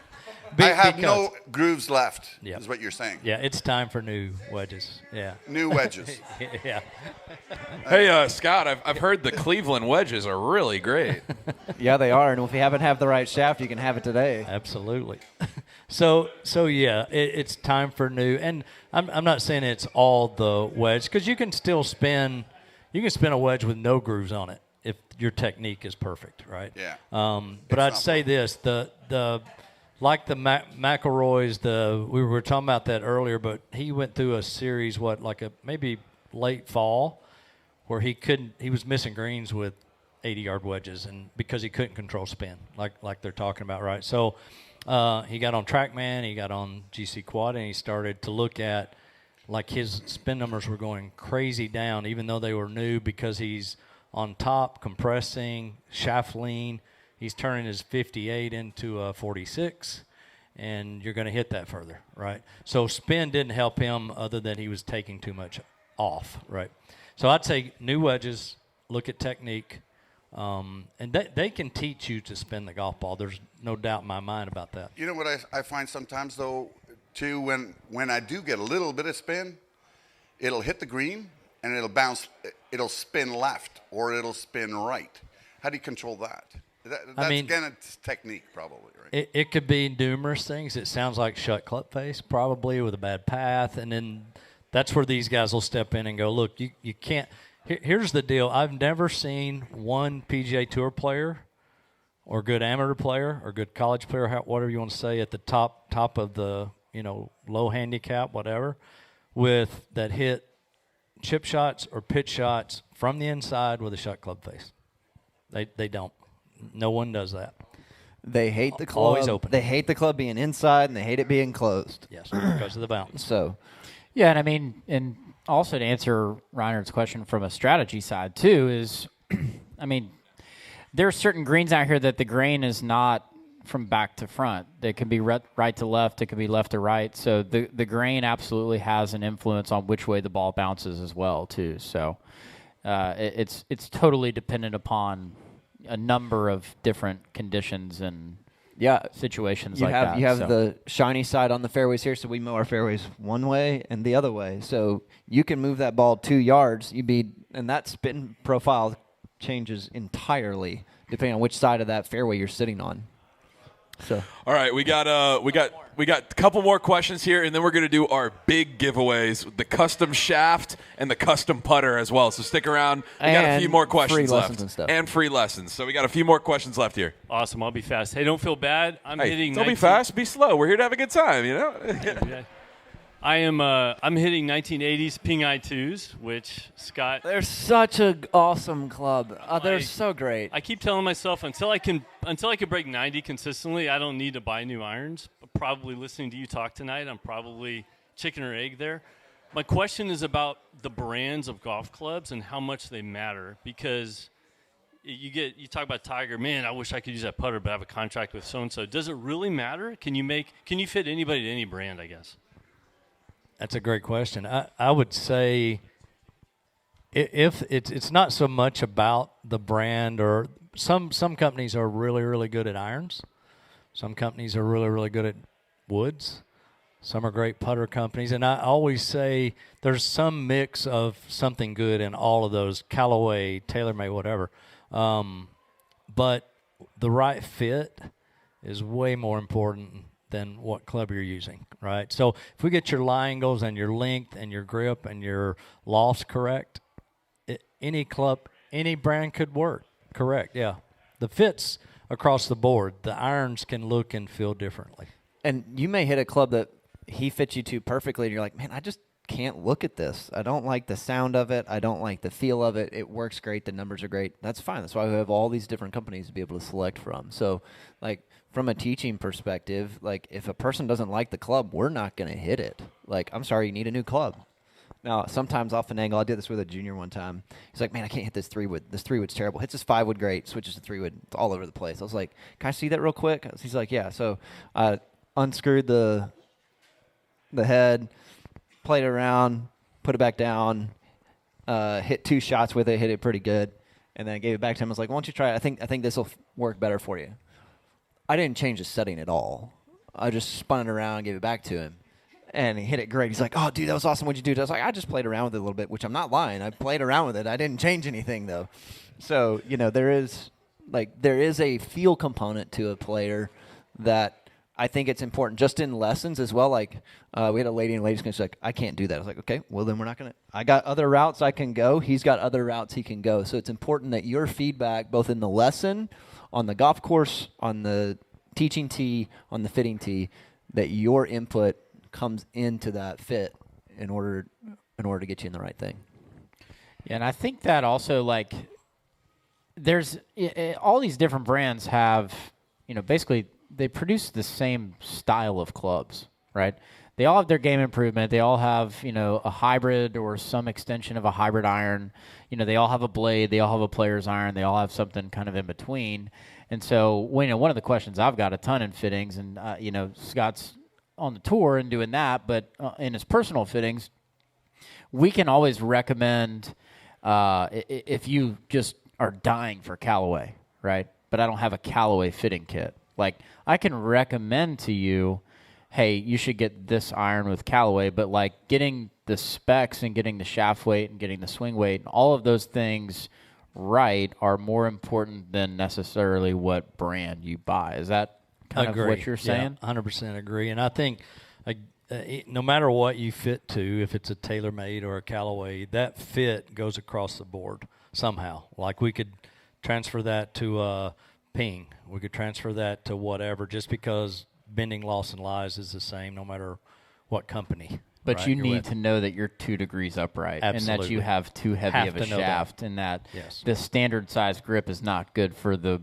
I have no grooves left. Yeah. Is what you're saying. Yeah, it's time for new wedges. Yeah. New wedges. Yeah. Hey, Scott, I've heard the Cleveland wedges are really great. Yeah, they are. And if you haven't have the right shaft, you can have it today. Absolutely. So yeah, it's time for new. And I'm not saying it's all the wedge, because you can still spin. You can spin a wedge with no grooves on it if your technique is perfect, right? Yeah. But I'd say this: the like the McIlroys, we were talking about that earlier, but he went through a series, maybe late fall, where he was missing greens with 80-yard wedges, and because he couldn't control spin, like they're talking about, right? So he got on TrackMan, he got on GC Quad, and he started to look at, his spin numbers were going crazy down, even though they were new, because he's on top, compressing, shaft lean. He's turning his 58 into a 46, and you're going to hit that further, right? So spin didn't help him, other than he was taking too much off, right? So I'd say new wedges, look at technique, and they can teach you to spin the golf ball. There's no doubt in my mind about that. You know what I find sometimes, though, too, when I do get a little bit of spin, it'll hit the green, and it'll bounce. It'll spin left, or it'll spin right. How do you control that? Again, it's technique, probably, right? It could be numerous things. It sounds like shut club face, probably, with a bad path, and then that's where these guys will step in and go, look, you can't. Here's the deal. I've never seen one PGA Tour player or good amateur player or good college player, whatever you want to say, at the top of the, low handicap, whatever, with that hit chip shots or pitch shots from the inside with a shut club face. They don't. No one does that. They hate the club. Always open. They hate the club being inside, and they hate it being closed. Yes, because of the bounce. So, yeah, and also to answer Reiner's question from a strategy side too is, there are certain greens out here that the grain is not from back to front. They can be right to left. It can be left to right. So the grain absolutely has an influence on which way the ball bounces as well too. So it's totally dependent upon a number of different conditions and situations like that. You have the shiny side on the fairways here, so we mow our fairways one way and the other way. So you can move that ball 2 yards, and that spin profile changes entirely depending on which side of that fairway you're sitting on. So, all right, we got a couple more questions here, and then we're going to do our big giveaways, the custom shaft and the custom putter as well. So stick around. We got a few more questions left, and free lessons. So we got a few more questions left here. Awesome. I'll be fast. Hey, don't feel bad. I'm hitting. Don't be fast. Be slow. We're here to have a good time. Yeah. I'm hitting 1980s Ping Eye 2s, which Scott. They're such an awesome club. They're so great. I keep telling myself until I can break 90 consistently, I don't need to buy new irons. But probably listening to you talk tonight, I'm probably chicken or egg there. My question is about the brands of golf clubs and how much they matter, because you talk about Tiger, man, I wish I could use that putter, but I have a contract with so and so. Does it really matter? Can you fit anybody to any brand, I guess? That's a great question. I would say if it's not so much about the brand, or some companies are really, really good at irons. Some companies are really, really good at woods. Some are great putter companies. And I always say there's some mix of something good in all of those, Callaway, TaylorMade, whatever. But the right fit is way more important than what club you're using, right? So if we get your lie angles and your length and your grip and your lofts correct, any club, any brand could work, correct, yeah. The fits across the board, the irons can look and feel differently. And you may hit a club that he fits you to perfectly, and you're like, man, I just can't look at this. I don't like the sound of it. I don't like the feel of it. It works great. The numbers are great. That's fine. That's why we have all these different companies to be able to select from. So, from a teaching perspective, if a person doesn't like the club, we're not going to hit it. I'm sorry, you need a new club. Now, sometimes off an angle, I did this with a junior one time. He's like, man, I can't hit this 3-wood. This 3-wood's terrible. Hits his 5-wood great, switches to 3-wood. It's all over the place. I was like, can I see that real quick? He's like, yeah. So I unscrewed the head, played it around, put it back down, hit 2 shots with it, hit it pretty good, and then I gave it back to him. I was like, why don't you try it? I think this will work better for you. I didn't change the setting at all. I just spun it around and gave it back to him. And he hit it great. He's like, oh, dude, that was awesome. What'd you do? I was like, I just played around with it a little bit, which I'm not lying. I played around with it. I didn't change anything, though. So, there is a feel component to a player that I think it's important just in lessons as well. We had a lady in ladies' school. She's like, I can't do that. I was like, okay, well, then we're not going to. I got other routes I can go. He's got other routes he can go. So it's important that your feedback, both in the lesson, on the golf course, on the teaching tee, on the fitting tee, that your input comes into that fit in order to get you in the right thing. Yeah, and I think that also there's all these different brands have, basically they produce the same style of clubs, right? They all have their game improvement. They all have, a hybrid or some extension of a hybrid iron. They all have a blade. They all have a player's iron. They all have something kind of in between. And so, one of the questions I've got a ton in fittings, and, Scott's on the tour and doing that, but in his personal fittings, we can always recommend if you just are dying for Callaway, right? But I don't have a Callaway fitting kit. Like, I can recommend to you, hey, you should get this iron with Callaway, but like getting the specs and getting the shaft weight and getting the swing weight and all of those things right are more important than necessarily what brand you buy. Is that kind of what you're saying? Yeah, 100% agree. And I think no matter what you fit to, if it's a TaylorMade or a Callaway, that fit goes across the board somehow. Like we could transfer that to Ping. We could transfer that to whatever, just because bending, loss, and lies is the same no matter what company. But right, you you're need with. to know that you're 2 degrees upright Absolutely. and that you have too heavy of a to know that. shaft and that Yes. the standard size grip is not good for the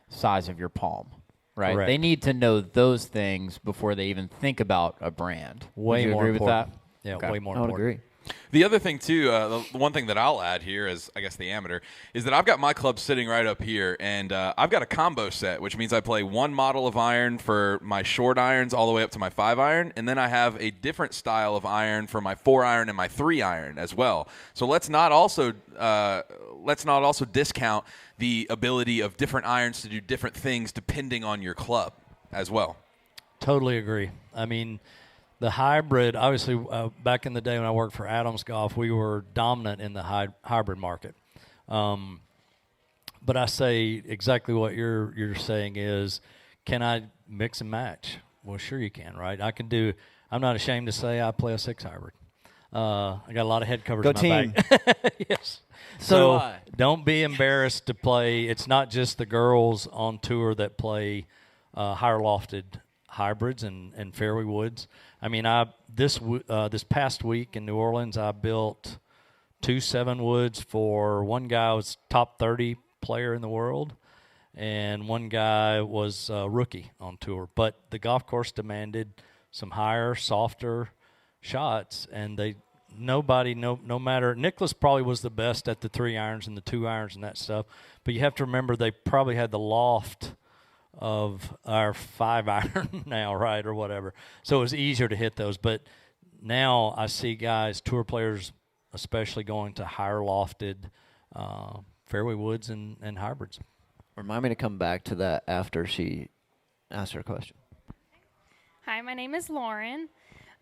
size of your palm, right? Correct. They need to know those things before they even think about a brand. Way Would you more agree important. with that? Yeah, Okay. way more I would important. agree. The other thing, too, the one thing that I'll add here as, I guess, the amateur, is that I've got my club sitting right up here, and I've got a combo set, which means I play one model of iron for my short irons all the way up to my 5-iron, and then I have a different style of iron for my 4-iron and my 3-iron as well. So let's not also discount the ability of different irons to do different things depending on your club as well. Totally agree. I mean, the hybrid, obviously, back in the day when I worked for Adams Golf, we were dominant in the hybrid market. But I say exactly what you're saying is, can I mix and match? Well, sure you can, right? I'm not ashamed to say I play a 6 hybrid. I got a lot of head covers Go in my team. bag. Yes. So do I. Don't be embarrassed to play. It's not just the girls on tour that play higher lofted hybrids and fairway woods. I mean, this past week in New Orleans, I built 2 7-woods for one guy who was top 30 player in the world, and one guy was a rookie on tour. But the golf course demanded some higher, softer shots, and no matter, Nicklaus probably was the best at the 3-irons and the 2-irons and that stuff, but you have to remember they probably had the loft of our 5-iron now, right, or whatever. So it was easier to hit those. But now I see guys, tour players especially, going to higher lofted fairway woods and hybrids. Remind me to come back to that after she asks her question. Hi, my name is Lauren.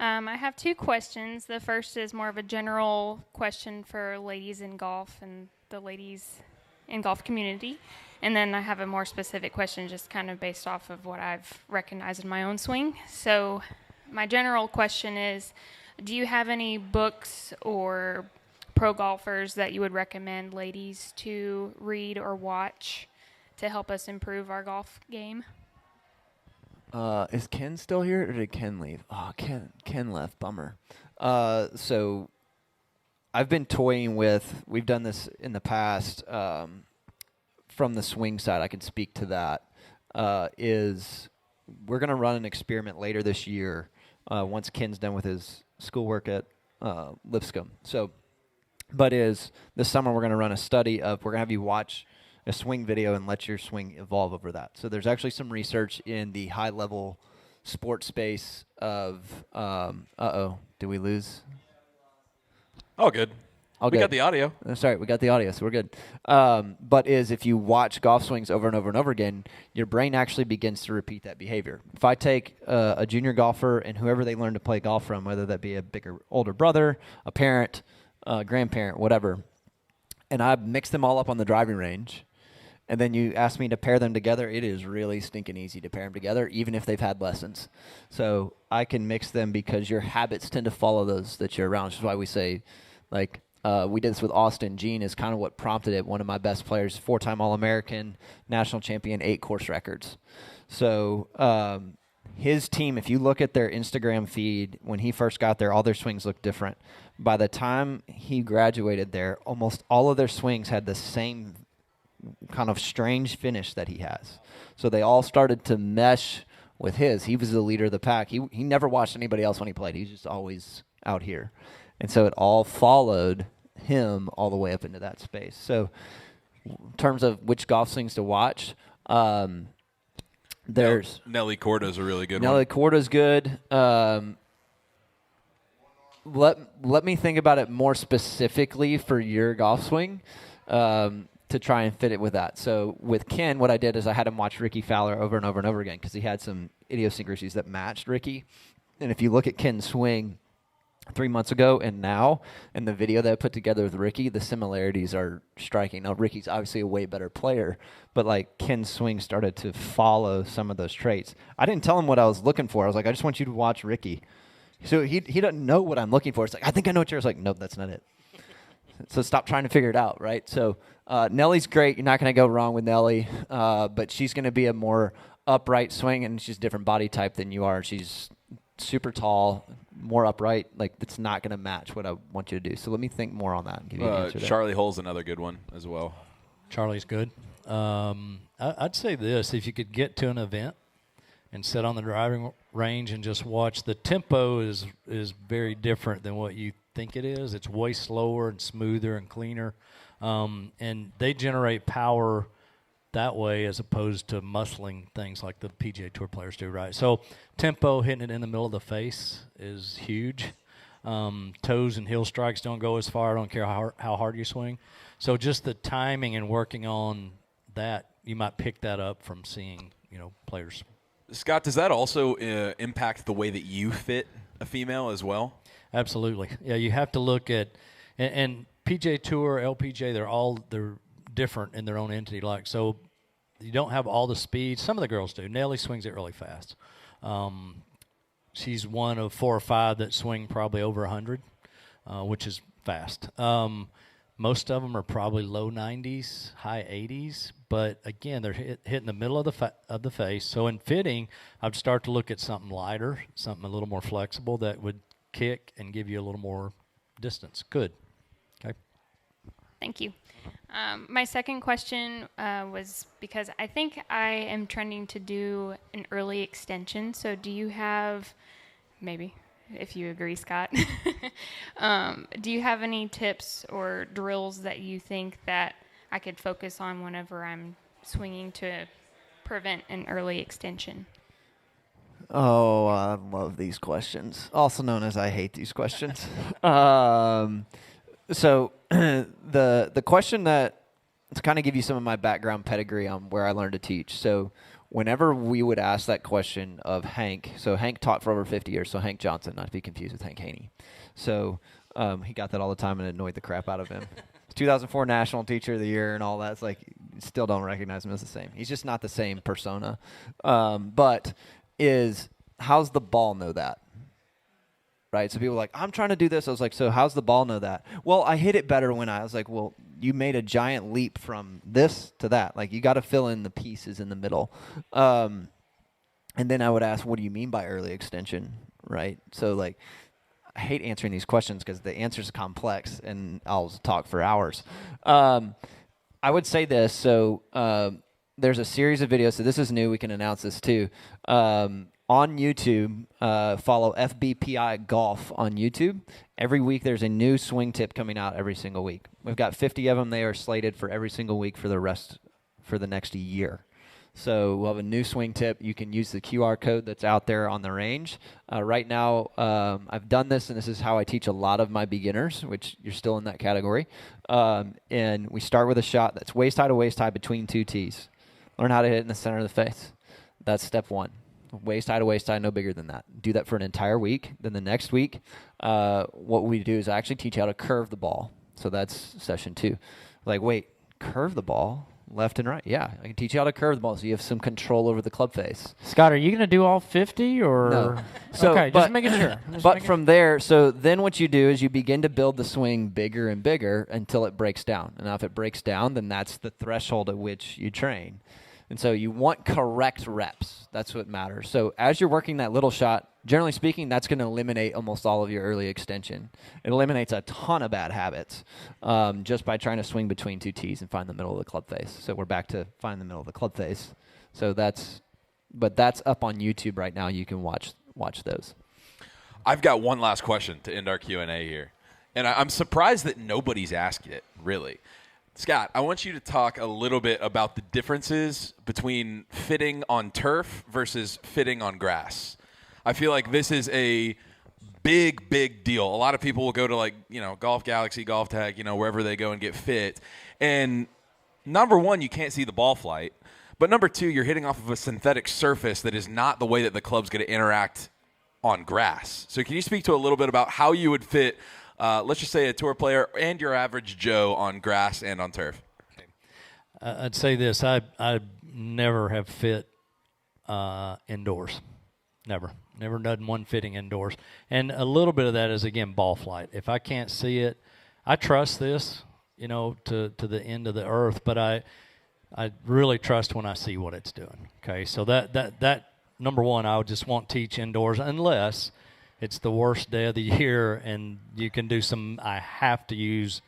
I have 2 questions. The first is more of a general question for ladies in golf and the ladies in golf community. And then I have a more specific question just kind of based off of what I've recognized in my own swing. So my general question is, do you have any books or pro golfers that you would recommend ladies to read or watch to help us improve our golf game? Is Ken still here, or did Ken leave? Oh, Ken left. Bummer. So I've been toying with, we've done this in the past, from the swing side, I can speak to that, is we're going to run an experiment later this year once Ken's done with his schoolwork at Lipscomb. But this summer we're going to run a study of, we're going to have you watch a swing video and let your swing evolve over that. So there's actually some research in the high-level sports space of, did we lose? Oh, good. We got the audio. Sorry, we got the audio, so we're good. But if you watch golf swings over and over and over again, your brain actually begins to repeat that behavior. If I take a junior golfer and whoever they learn to play golf from, whether that be a older brother, a parent, grandparent, whatever, and I mix them all up on the driving range, and then you ask me to pair them together, it is really stinking easy to pair them together, even if they've had lessons. So I can mix them because your habits tend to follow those that you're around, which is why we say, like, we did this with Austin. Gene is kind of what prompted it. One of my best players, 4-time All-American, national champion, 8 course records. So his team, if you look at their Instagram feed, when he first got there, all their swings looked different. By the time he graduated there, almost all of their swings had the same kind of strange finish that he has. So they all started to mesh with his. He was the leader of the pack. He never watched anybody else when he played. He was just always out here. And so it all followed him all the way up into that space. So in terms of which golf swings to watch, there's Nelly Corda's a really good one. Nelly Corda's good. let me think about it more specifically for your golf swing to try and fit it with that. So with Ken, what I did is I had him watch Ricky Fowler over and over and over again because he had some idiosyncrasies that matched Ricky. And if you look at Ken's swing 3 months ago and now, and the video that I put together with Ricky, the similarities are striking. Now, Ricky's obviously a way better player, but like Ken's swing started to follow some of those traits. I didn't tell him what I was looking for. I was like, I just want you to watch Ricky. So he doesn't know what I'm looking for. It's like, I think I know what you're. I was like, nope, that's not it. So stop trying to figure it out, right? So Nellie's great. You're not going to go wrong with Nellie, but she's going to be a more upright swing, and she's a different body type than you are. She's super tall, more upright. Like, it's not going to match what I want you to do. So let me think more on that and give you an answer there. Charlie Hull's another good one as well. Charlie's good. I'd say this. If you could get to an event and sit on the driving range and just watch, the tempo is very different than what you think it is. It's way slower and smoother and cleaner. And they generate power that way as opposed to muscling things like the PGA Tour players do, right? So tempo, hitting it in the middle of the face is huge. Toes and heel strikes don't go as far. I don't care how hard you swing. So just the timing and working on that, you might pick that up from seeing, players. Scott, does that also impact the way that you fit a female as well? Absolutely. Yeah, you have to look at and PGA Tour, LPGA, they're different in their own entity. Like, so you don't have all the speed. Some of the girls do. Nellie swings it really fast. She's one of 4 or 5 that swing probably over 100, which is fast. Most of them are probably low 90s, high 80s. But again, they're hitting the middle of the face. So in fitting, I'd start to look at something lighter, something a little more flexible that would kick and give you a little more distance. Good. Okay. Thank you. My second question was because I think I am trending to do an early extension. So do you have, maybe, if you agree, Scott, do you have any tips or drills that you think that I could focus on whenever I'm swinging to prevent an early extension? Oh, I love these questions. Also known as I hate these questions. So the question that, to kind of give you some of my background pedigree on where I learned to teach. So whenever we would ask that question of Hank, so Hank taught for over 50 years, so Hank Johnson, not to be confused with Hank Haney. So he got that all the time and it annoyed the crap out of him. 2004 National Teacher of the Year and all that. It's like, still don't recognize him as the same. He's just not the same persona. But how's the ball know that? Right? So people are like, I'm trying to do this. I was like, so how's the ball know that? Well, I hit it better when I was like, well, you made a giant leap from this to that. Like, you got to fill in the pieces in the middle. And then I would ask, what do you mean by early extension? Right? So, like, I hate answering these questions because the answer's complex and I'll talk for hours. I would say this. So there's a series of videos. So this is new. We can announce this too. On YouTube, follow FBPI Golf on YouTube. Every week there's a new swing tip coming out every single week. We've got 50 of them. They are slated for every single week for the next year. So we'll have a new swing tip. You can use the QR code that's out there on the range. Right now, I've done this, and this is how I teach a lot of my beginners, which you're still in that category. And we start with a shot that's waist-high to waist-high between 2 tees. Learn how to hit it in the center of the face. That's step 1. Waist-high to waist-high, no bigger than that. Do that for an entire week. Then the next week, what we do is I actually teach you how to curve the ball. So that's session 2. Like, wait, curve the ball? Left and right. Yeah, I can teach you how to curve the ball so you have some control over the club face. Scott, are you going to do all 50 or? No. So, okay, just making sure. But from there, so then what you do is you begin to build the swing bigger and bigger until it breaks down. And now if it breaks down, then that's the threshold at which you train. And so you want correct reps. That's what matters. So as you're working that little shot, generally speaking, that's going to eliminate almost all of your early extension. It eliminates a ton of bad habits just by trying to swing between 2 tees and find the middle of the club face. So we're back to find the middle of the club face. So that's up on YouTube right now. You can watch those. I've got one last question to end our Q&A here. And I'm surprised that nobody's asked it, really. Scott, I want you to talk a little bit about the differences between fitting on turf versus fitting on grass. I feel like this is a big deal. A lot of people will go to like, Golf Galaxy, Golf Tech, wherever they go and get fit. And number one, you can't see the ball flight. But number two, you're hitting off of a synthetic surface that is not the way that the club's going to interact on grass. So can you speak to a little bit about how you would fit, let's just say, a tour player and your average Joe on grass and on turf? I'd say this. I never have fit indoors. Never done one fitting indoors. And a little bit of that is, again, ball flight. If I can't see it, I trust this, to the end of the earth, but I really trust when I see what it's doing. Okay, so that number one, I would just want to teach indoors unless it's the worst day of the year and you can do I have to use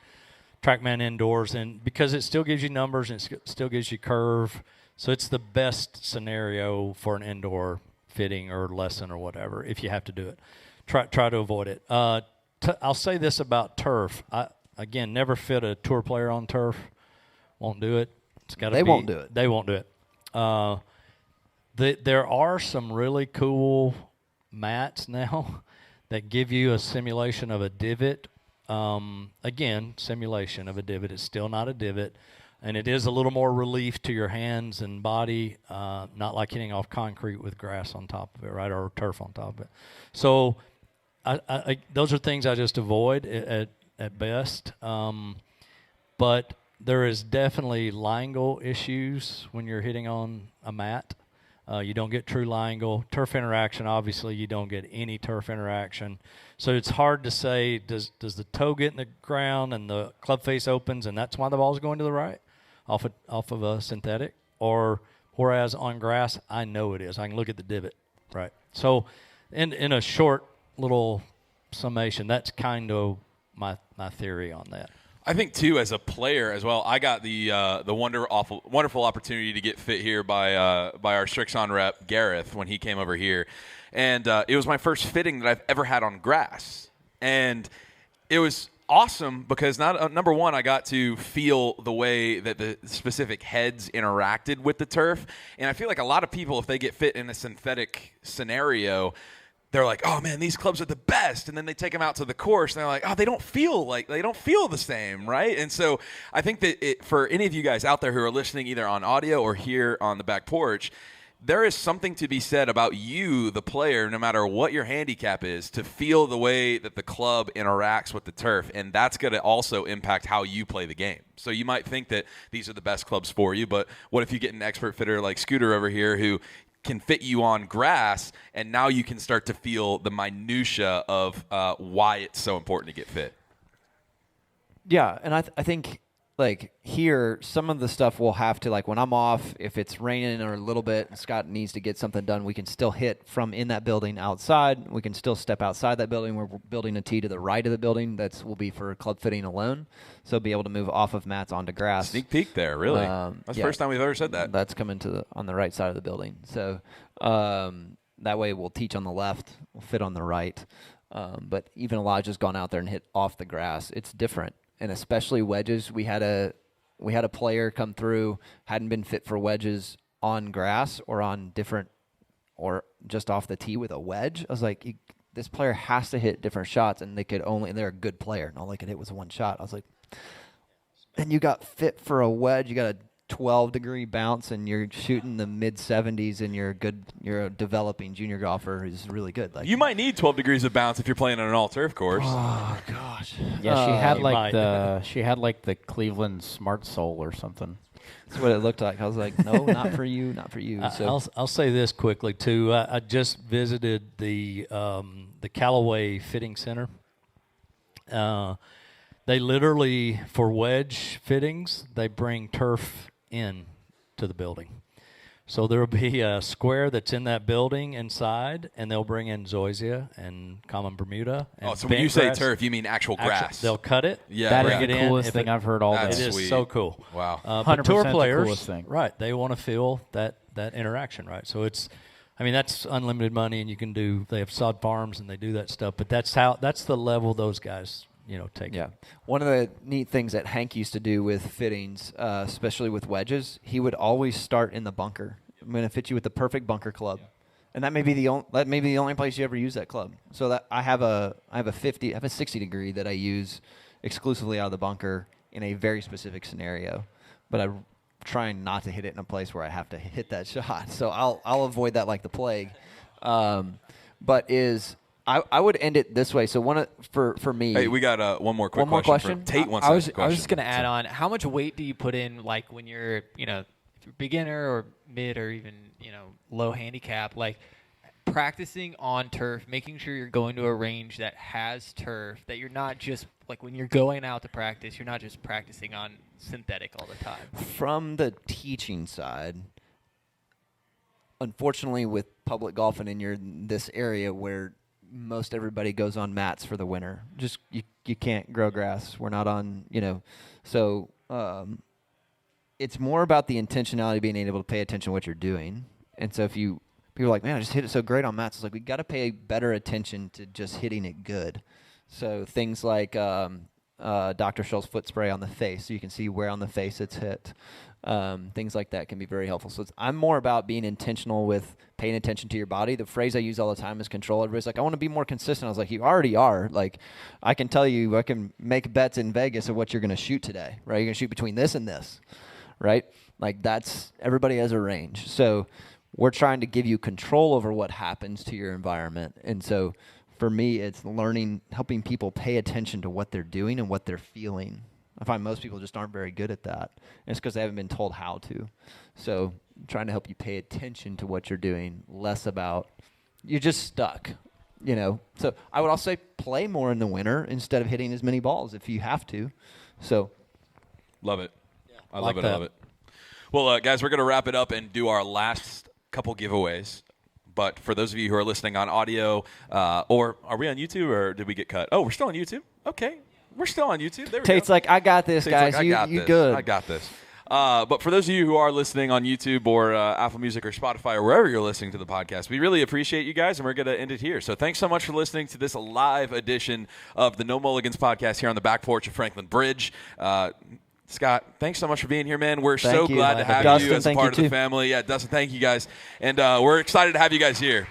TrackMan indoors, and because it still gives you numbers and it still gives you curve, so it's the best scenario for an indoor fitting or lesson or whatever. If you have to do it, try to avoid it. I'll say this about turf. I never fit a tour player on turf. Won't do it. It's got to be. They won't do it. They won't do it. There are some really cool mats now that give you a simulation of a divot. Again, simulation of a divot. It's still not a divot, and it is a little more relief to your hands and body, not like hitting off concrete with grass on top of it, right, or turf on top of it. So those are things I just avoid at best. But there is definitely line goal issues when you're hitting on a mat. You don't get true line goal. Turf interaction, obviously, you don't get any turf interaction. So it's hard to say, does the toe get in the ground and the club face opens and that's why the ball's going to the right off of a synthetic? Or whereas on grass, I know it is. I can look at the divot, right? So in a short little summation, that's kind of my theory on that. I think, too, as a player as well, I got the wonderful opportunity to get fit here by our Strixon rep, Gareth, when he came over here. And it was my first fitting that I've ever had on grass. And it was awesome because, number one, I got to feel the way that the specific heads interacted with the turf. And I feel like a lot of people, if they get fit in a synthetic scenario, they're like, oh, man, these clubs are the best. And then they take them out to the course, and they're like, oh, they don't feel the same, right? And so I think that for any of you guys out there who are listening either on audio or here on the back porch, there is something to be said about you, the player, no matter what your handicap is, to feel the way that the club interacts with the turf. And that's going to also impact how you play the game. So you might think that these are the best clubs for you, but what if you get an expert fitter like Scooter over here who can fit you on grass, and now you can start to feel the minutia of why it's so important to get fit. Yeah, and I think, like, here, some of the stuff we'll have to, like, when I'm off, if it's raining or a little bit and Scott needs to get something done, we can still hit from in that building outside. We can still step outside that building. We're building a tee to the right of the building. Will be for club fitting alone. So be able to move off of mats onto grass. Sneak peek there, really. That's the first time we've ever said that. That's coming on the right side of the building. So that way we'll teach on the left, we'll fit on the right. But even Elijah's gone out there and hit off the grass. It's different. And especially wedges, we had a player come through, hadn't been fit for wedges on grass or on different, or just off the tee with a wedge. I was like, this player has to hit different shots, and they're a good player, and all they could hit was one shot. I was like, and you got fit for a wedge, you got a 12-degree bounce, and you're shooting the mid-70s, and you're a developing junior golfer who's really good. Like, you might need 12 degrees of bounce if you're playing on an all-turf course. Oh gosh. Yeah, she had like the Cleveland Smart Soul or something. That's what it looked like. I was like, no, not for you, not for you. So I'll say this quickly too. I just visited the Callaway Fitting Center. They literally, for wedge fittings, they bring turf in to the building. So there will be a square that's in that building inside, and they'll bring in zoysia and common Bermuda. And so when you say turf, you mean actual grass. They'll cut it. Yeah, that bring is the coolest thing I've heard all day. It is sweet. so cool. Wow. But tour 100% players, the coolest thing. right, they want to feel that interaction, right? So that's unlimited money, and they have sod farms, and they do that stuff. But that's the level those guys take. Yeah. One of the neat things that Hank used to do with fittings, especially with wedges, he would always start in the bunker. I'm going to fit you with the perfect bunker club. And that may be the only place you ever use that club. So that I have a 60 degree that I use exclusively out of the bunker in a very specific scenario. But I'm trying not to hit it in a place where I have to hit that shot. So I'll avoid that like the plague. But I would end it this way. So for me. Hey, we got one more quick question. Tate wants I was question. just going to add on, how much weight do you put in, like when you're, if you're beginner or mid or even, low handicap, like practicing on turf, making sure you're going to a range that has turf, that you're not just, like when you're going out to practice, you're not just practicing on synthetic all the time. From the teaching side, unfortunately with public golfing in this area where most everybody goes on mats for the winter, just you can't grow grass. We're not on, so it's more about the intentionality, being able to pay attention to what you're doing. And so if people are like, man, I just hit it so great on mats, it's like we got to pay better attention to just hitting it good. So things like Dr. Scholl's foot spray on the face, so you can see where on the face it's hit. Things like that can be very helpful. So I'm more about being intentional with paying attention to your body. The phrase I use all the time is control. Everybody's like, I want to be more consistent. I was like, you already are. Like, I can tell you, I can make bets in Vegas of what you're going to shoot today, right? You're going to shoot between this and this, right? Like everybody has a range. So we're trying to give you control over what happens to your environment. And so for me, it's helping people pay attention to what they're doing and what they're feeling. I find most people just aren't very good at that. And it's because they haven't been told how to. So I'm trying to help you pay attention to what you're doing, less about you're just stuck, So I would also say play more in the winter instead of hitting as many balls if you have to. So love it. Yeah, I love it. Well, guys, we're going to wrap it up and do our last couple giveaways. But for those of you who are listening on audio, or are we on YouTube or did we get cut? Oh, we're still on YouTube? Okay. We're still on YouTube. There we Tate's go. like, I got this, Tate's guys. Like, You good. I got this. But for those of you who are listening on YouTube or Apple Music or Spotify or wherever you're listening to the podcast, we really appreciate you guys, and we're going to end it here. So thanks so much for listening to this live edition of the No Mulligans podcast here on the back porch of Franklin Bridge. Scott, thanks so much for being here, man. We're so glad to have Dustin, you as a part of the family. Yeah, Dustin, thank you guys. And we're excited to have you guys here.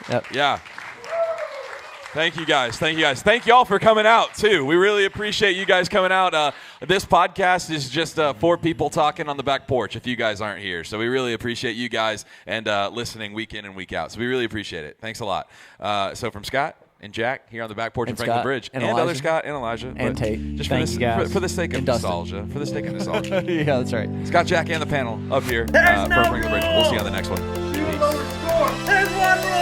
Yep. Yeah. Thank you guys. Thank you all for coming out, too. We really appreciate you guys coming out. This podcast is just 4 people talking on the back porch if you guys aren't here. So we really appreciate you guys and listening week in and week out. So we really appreciate it. Thanks a lot. So from Scott and Jack here on the back porch of Franklin Bridge. And other Scott and Elijah. And Tate. Just for the sake of nostalgia. For the sake of nostalgia. Yeah, that's right. Scott, Jack, and the panel up here from Franklin Bridge. We'll see you on the next one. Peace. There's one rule.